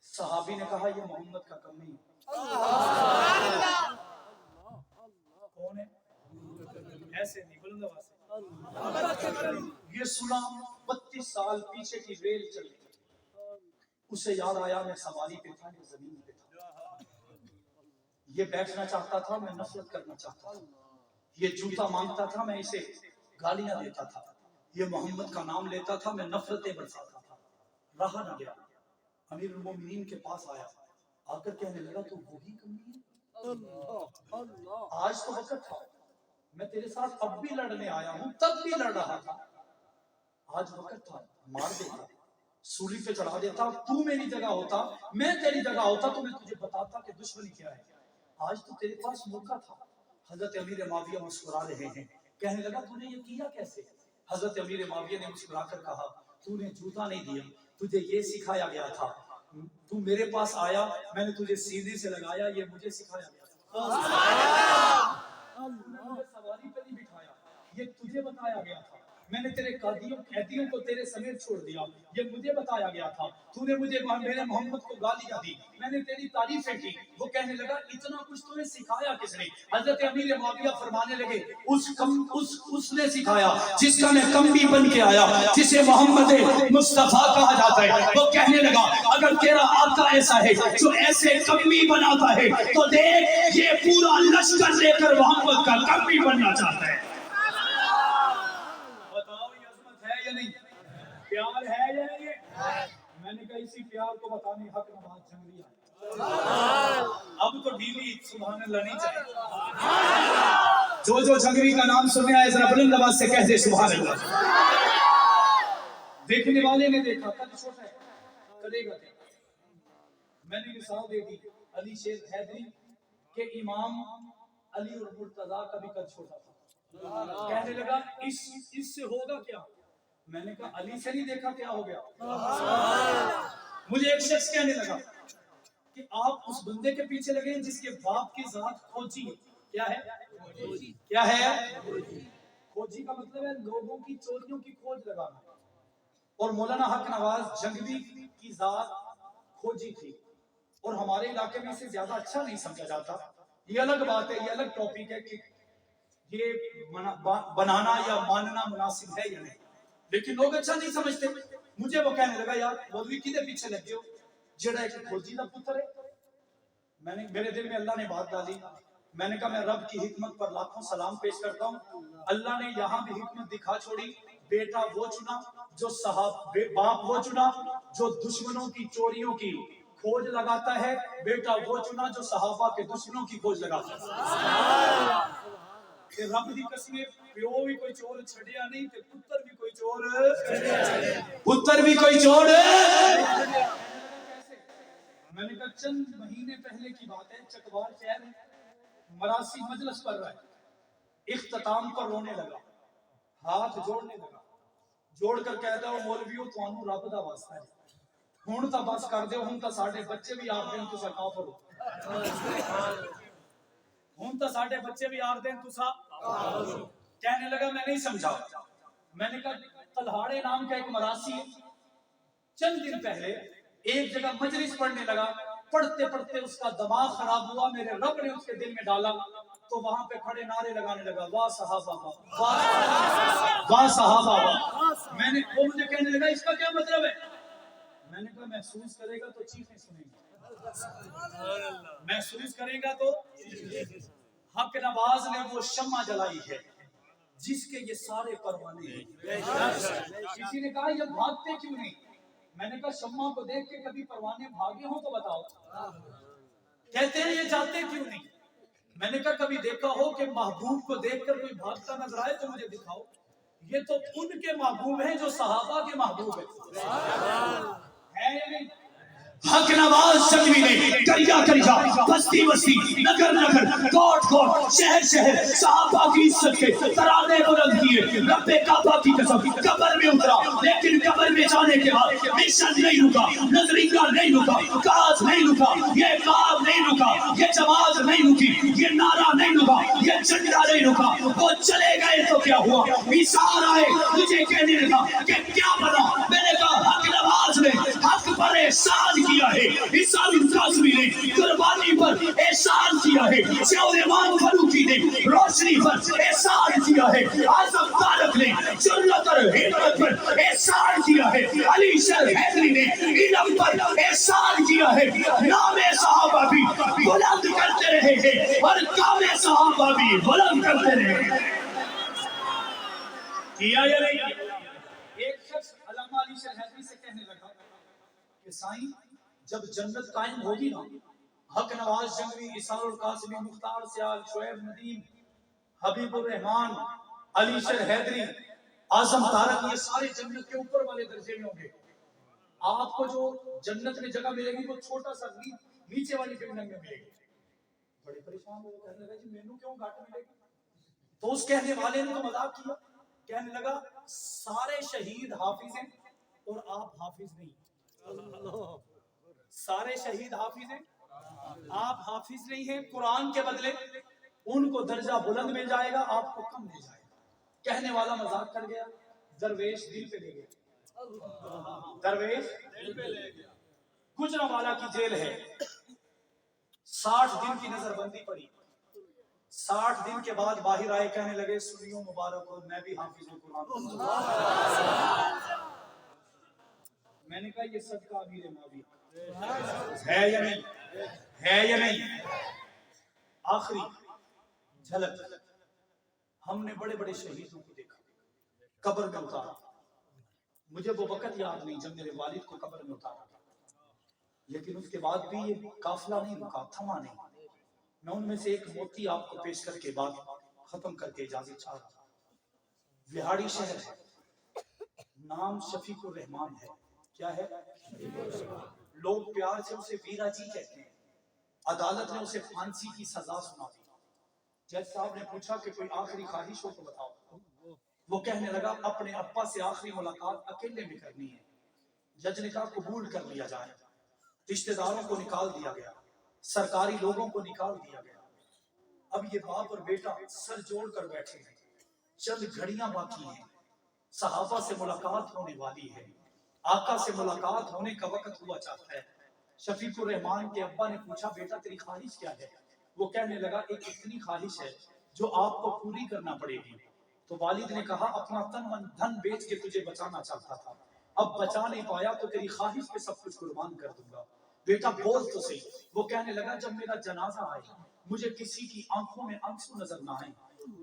صحابی نے کہا یہ محمد کا کمی ہے. کون ہے؟ ایسے نہیں بلند آواز سے. یہ سنا 32 سال پیچھے کی ریل چل گئی. اسے یاد آیا میں سواری پہ تھا، یہ زمین پہ تھا، یہ بیٹھنا چاہتا تھا میں نفرت کرنا چاہتا تھا، یہ جوتا مانگتا تھا میں اسے گالیاں دیتا تھا، یہ محمد کا نام لیتا تھا میں نفرتیں برساتا تھا. رہا نہ گیا. امیر المومنین کے پاس آیا، آ کر کہنے لگا تو وہی کمی ہے. آج تو وقت تھا، میں تیرے ساتھ اب بھی لڑنے آیا ہوں، تب بھی لڑ رہا تھا. آج وقت تھا مار دیتا، سولی پہ چڑھا دیتا. تو میری جگہ ہوتا، میں تیری جگہ ہوتا تو میں تجھے بتاتا کہ دشمنی کیا ہے. آج تو تیرے پاس موقع تھا. حضرت امیر معاویہ مسکرا رہے ہیں. کہنے لگا تو نے یہ کیا کیسے؟ حضرت امیر معاویہ نے مسکرا کر کہا تو نے جوتا نہیں دیا، تجھے یہ سکھایا گیا تھا. تو میرے پاس آیا، میں نے تجھے سیدھے سے لگایا، یہ مجھے سکھایا گیا تھا. مجھے سواری پہ نہیں بٹھایا، یہ تجھے بتایا گیا تھا. میں نے تیرے قیدیوں کو تیرے سمیت چھوڑ دیا، یہ مجھے بتایا گیا تھا. تو نے مجھے میرے محمد کو گالیاں دی، میں نے تیری تعریفیں کی. وہ کہنے لگا اتنا کچھ تمہیں سکھایا کس نے؟ حضرت امیر معاویہ فرمانے لگے اس نے سکھایا جس کا میں کمی بن کے آیا، جسے محمد مصطفیٰ کہا جاتا ہے. وہ کہنے لگا اگر تیرا آقا ایسا ہے جو ایسے کمی بناتا ہے تو دیکھ یہ پورا لشکر لے کر محمد کا کمی بننا چاہتا ہے. بتاؤ یہ عظمت ہے یا نہیں؟ پیار ہے یا نہیں؟ میں نے کہا اسی پیار کو بتانے حق نواز جنگلی آئے. اب تو ڈیلی سبحان اللہ نہیں چاہیے. جو جنگلی کا نام سننے آئے ذرا بلند آواز سے کہہ دے سبحان اللہ. دیکھنے والے نے دیکھا قد چھوٹا ہے، کرے گا کیا. میں نے مثال دے دی علی شیر حیدری کہ امام علی اور مرتضیٰ کا بھی قد چھوٹا تھا. کہنے لگا اس سے ہوگا کیا. میں نے کہا علی سے نہیں دیکھا کیا ہو گیا؟ مجھے ایک شخص کہنے لگا کہ آپ اس بندے کے پیچھے لگے ہیں جس کے باپ کی ذات کھوجی ہے. کیا ہے؟ کیا ہے؟ کھوجی کا مطلب ہے لوگوں کی چوریوں کی کھوج لگانا. اور مولانا حق نواز جنگوی کی ذات کھوجی تھی اور ہمارے علاقے میں اسے زیادہ اچھا نہیں سمجھا جاتا. یہ الگ بات ہے, یہ الگ ٹاپک ہے کہ یہ بنانا یا ماننا مناسب ہے یا نہیں, لیکن لوگ اچھا نہیں سمجھتے. مجھے وہ کہنے لگا یار مولوی کدے پیچھے لگے ہو جڑا ایک کھوجی دا پتر ہے. میرے دل میں اللہ نے بات ڈالی. میں نے کہا میں رب کی حکمت پر لاکھوں سلام پیش کرتا ہوں. اللہ نے یہاں بھی حکمت دکھا چھوڑی. بیٹا وہ چنا جو باپ وہ چنا جو دشمنوں کی چوریوں کی کھوج لگاتا ہے, بیٹا وہ چنا جو صحابہ کے دشمنوں کی کھوج لگاتا ہے. کہ رب دی قسمیں پیو بھی کوئی چور چھڑیا نہیں تے پتر بھی کوئی چور میں نے کہا چند مہینے پہلے کی بات ہے, چکوال شہر مراسی مجلس پر رہا ہے, اختتام پر رونے لگا, ہاتھ جوڑنے لگا, جوڑ کر کہتا ہوں مولویو تانوں رب دا واسطہ ہے ہن تا بس کر دیو, ہن تا ساڈے بچے بھی آکھ دین تساں کافر ہو, ہن تا ساڈے بچے بھی آکھ دین تساں. کہنے لگا میں نہیں سمجھا. میں نے کہا تلہاڑے نام کا ایک مراسی ہے, چند دن پہلے ایک جگہ مجلس پڑھنے لگا, پڑھتے پڑھتے اس کا دماغ خراب ہوا, میرے رب نے اس کے دل میں ڈالا تو وہاں پہ کھڑے نعرے لگانے لگا واہ صحابہ واہ صحابہ واہ. میں نے وہ مجھے کہنے لگا اس کا کیا مطلب ہے؟ میں نے کہا محسوس کرے گا تو چیخیں سنیں گے, محسوس کرے گا تو. حق نواز نے وہ شمع جلائی ہے جس کے یہ سارے پروانے ہیں. کسی نے کہا یہ بھاگتے کیوں نہیں؟ میں نے کہا شمع کو دیکھ کے کبھی پروانے بھاگے ہوں تو بتاؤ. کہتے ہیں یہ جاتے کیوں نہیں؟ میں نے کہا کبھی دیکھا ہو کہ محبوب کو دیکھ کر کوئی بھاگتا نظر آئے تو مجھے دکھاؤ. یہ تو ان کے محبوب ہیں جو صحابہ کے محبوب ہیں یا نہیں؟ حق نواز جنگوی نے دریا دریا بستی بستی نگر نگر کوٹ کوٹ شہر شہر صحابہ کی عزت کے ترانے بلند کیے. رب کعبہ کی قسم قبر میں اترا, لیکن قبر میں جانے کے بعد مشن نہیں رکا, نظریہ نہیں رکا, کاز نہیں رکا, یہ کام نہیں رکا, یہ جماعت نہیں رکی, یہ نعرہ نہیں رکا, یہ جھنڈا نہیں رکا. وہ چلے گئے تو کیا ہوا؟ ایثار آئے, مجھے کہنے لگا کہ کیا بنا؟ میں نے کہا حق نواز نے حق پر احسان کیا ہے, عیسیٰ بن قاسمی نے قربانی پر احسان کیا ہے, شیخ امام فاروقی نے روشنی پر احسان کیا ہے, اعظم طارق نے جرأت اور ہمت پر احسان کیا ہے, علی شر حیدری نے علم پر احسان کیا ہے. نام صحابہ بھی بلند کرتے رہے ہیں اور کام صحابہ بھی بلند کرتے رہے ہیں. کیا یا نہیں؟ ایک شخص علامہ علی شر حیدری سے کہنے لگا کہ سائیں جب جنت قائم ہوگی نا, حق نواز جنگوی, اسحاق القاسمی, مختار سیال, شعیب ندیم, حبیب الرحمان, علی شر حیدری, اعظم طارق, یہ سارے جنت کے اوپر والے درجے میں ہوں گے. آپ کو جو جنت میں جگہ ملے گی وہ چھوٹا سا نیچے والی بلڈنگ میں ملے گی. بڑے پریشان ہوئے, کہنے لگا جی مینوں کیوں گھاٹ ملے گی؟ تو اس کہنے والے نے تو مذاق کیا, کہنے لگا سارے شہید حافظ ہیں اور آپ حافظ نہیں. سارے شہید حافظ ہیں, آپ حافظ نہیں ہیں. قرآن کے بدلے ان کو درجہ بلند مل جائے گا, آپ کو کم مل جائے گا. کہنے والا مذاق کر گیا, درویش دل پہ لے گیا. درویش گجرانوالہ کی جیل ہے, 60 دن کی نظر بندی پڑی. 60 دن کے بعد باہر آئے, کہنے لگے سنیو مبارک ہو, میں بھی حافظ ہوں قرآن. میں نے کہا یہ صدقہ امیر معاویہ ہے یا نہیں؟ ہے یا نہیں؟ آخری جھلک, ہم نے بڑے بڑے شہیدوں کو دیکھا, قبر میں اتارا. مجھے وہ وقت یاد نہیں جب میرے والد کو قبر میں اتارا, لیکن اس کے بعد بھی یہ قافلہ نہیں رکا, تھما نہیں. میں ان میں سے ایک موتی آپ کو پیش کر کے بات ختم کر کے اجازت چاہ رہا. وہاڑی شہر ہے, نام شفیق الرحمان ہے. کیا ہے؟ لوگ پیار سے اسے ویرا جی کہتے ہیں. عدالت نے اسے پھانسی کی سزا سنا دی. جج صاحب نے پوچھا کہ کوئی آخری خواہش ہو تو بتاؤ. وہ کہنے لگا اپنے ابا سے آخری ملاقات اکیلے میں کرنی ہے. جج نے کہا قبول کر لیا جائے. رشتہ داروں کو نکال دیا گیا, سرکاری لوگوں کو نکال دیا گیا. اب یہ باپ اور بیٹا سر جوڑ کر بیٹھے ہیں. چند گھڑیاں باقی ہیں, صحابہ سے ملاقات ہونے والی ہے, آقا سے ملاقات ہونے کا وقت ہوا چاہتا ہے. شفیق الرحمان کے ابا نے پوچھا بیٹا تیری خواہش کیا ہے؟ وہ کہنے لگا ایک اتنی خواہش ہے جو آپ کو پوری کرنا پڑے گی. تو والد نے کہا اپنا تن من دھن بیچ کے تجھے بچانا چاہتا تھا, اب بچا نہیں پایا تو تیری خواہش پہ سب کچھ قربان کر دوں گا. بیٹا بول تو صحیح. وہ کہنے لگا جب میرا جنازہ آئے مجھے کسی کی آنکھوں میں آنسو نظر نہ آئے.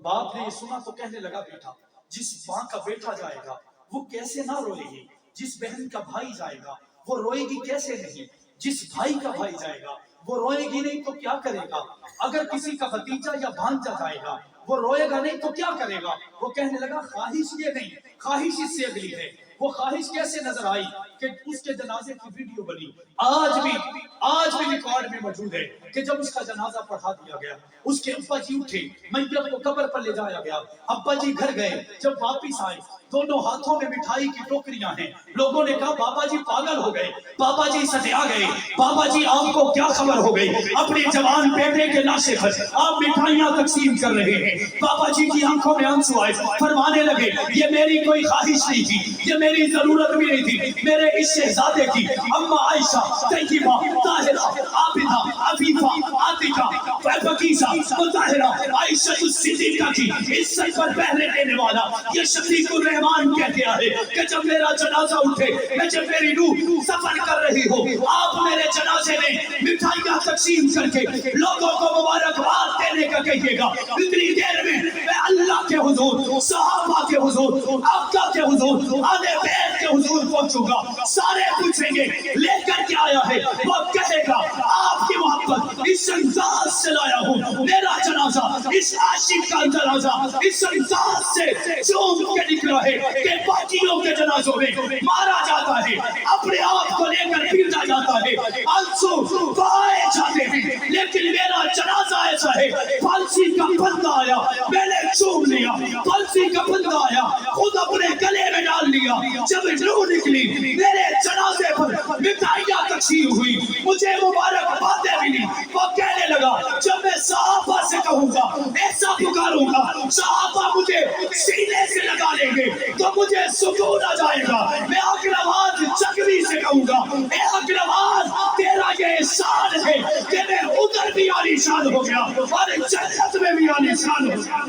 باپ نے یہ سنا تو کہنے لگا بیٹا جس ماں کا بیٹا جائے گا وہ کیسے نہ روئے گی, جس بہن کا بھائی جائے گا وہ روئے گی کیسے نہیں, جس بھائی کا بھائی جائے گا وہ روئے گی نہیں تو کیا کرے گا, اگر کسی کا بھتیجا یا بھانجا جائے گا وہ روئے گا نہیں تو کیا کرے گا. وہ کہنے لگا خواہش یہ نہیں, خواہش اس سے اگلی ہے. وہ خواہش کیسے نظر آئی کہ اس کے جنازے کی ویڈیو بنی, آج بھی ریکارڈ میں موجود ہے کہ جب اس کا جنازہ پڑھا دیا گیا اس کے ابا جی اٹھے, میت کو قبر پر لے جایا گیا, ابا جی گھر گئے, جب واپس آئے دونوں ہاتھوں میں مٹھائی کی ٹوکریاں ہیں. لوگوں نے کہا بابا جی پاگل ہو گئے, بابا جی سٹیا گئے, بابا جی آپ کو کیا خبر ہو گئی, اپنے جوان بیٹے کے لاشے پر آپ مٹھائیاں تقسیم کر رہے ہیں. بابا جی کی آنکھوں میں آنسو آئے, فرمانے لگے یہ میری کوئی خواہش نہیں تھی, یہ میری ضرورت بھی نہیں تھی, میرے اس شہزادے کی اما عائشہ, طیبہ, طاہرہ, عابدہ, عفیفہ, عاتقہ, پاکیزہ, مطہرہ عائشہ الصدیقہ کی عزت پر پہرے دینے والا یہ شفیق الرحمان کہتے آئے کہ جب میرا جنازہ اٹھے, میں جب میری روح سفر کر رہی ہو, آپ میرے جنازے میں مٹھائیاں تقسیم کر کے لوگوں کو مبارکباد دینے کا کہیے گا. اتنی دیر میں اللہ کے حضور, صحابہ کے حضور, آقا کے حضور, اہل بیت کے حضور پہنچوں گا. سارے پوچھیں گے لے کر کے آیا ہے, وہ کہے گا آپ کی محبت اس انداز سے لایا ہوں, میرا جنازہ اس عاشق کا جنازہ اس انداز سے چوم کے نکلا ہے کہ باقیوں کے جنازوں میں مارا جاتا ہے, اپنے آپ کو لے کر پھرتا جاتا ہے, آنسو بہائے جاتے ہیں, لیکن میرا جنازہ ایسا ہے پھانسی کا بندہ آیا میں نے چوم لیا, پھانسی کا بندہ آیا خود اپنے گلے میں ڈال لیا, جب روح نکلی میرے جنازے پر مٹھائیاں تقسیم ہوئی, مجھے مبارکبادیں ملی. وہ کہنے لگا جب میں صحابہ سے کہوں گا ایسا پکاروں گا صحابہ مجھے سینے سے لگا لیں گے تو مجھے سکون آ جائے گا. میں اکرمان چکری سے کہوں گا اے اکرمان تیرا یہ احسان ہے کہ میں ادھر بھی عالی شان ہو گیا اور جنت میں بھی عالی شان ہو گیا.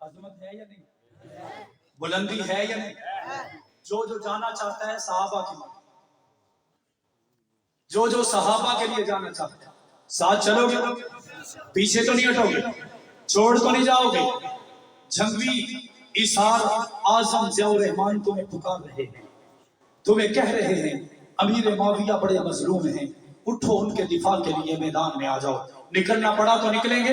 عظمت ہے یا نہیں, بلندی ہے یا نہیں. جو جانا چاہتا ہے صحابہ کے لیے, جو صحابہ کے لیے جانا چاہتا ہے ساتھ چلو گے, پیچھے تو نہیں ہٹو گے, چھوڑ تو نہیں جاؤ گے. جھنگوی ایثار اعظم ضیاء الرحمان تمہیں پکار رہے ہیں, تمہیں کہہ رہے ہیں امیر معاویہ بڑے مظلوم ہیں, اٹھو ان کے دفاع کے لیے میدان میں آ جاؤ. نکلنا پڑا تو نکلیں گے.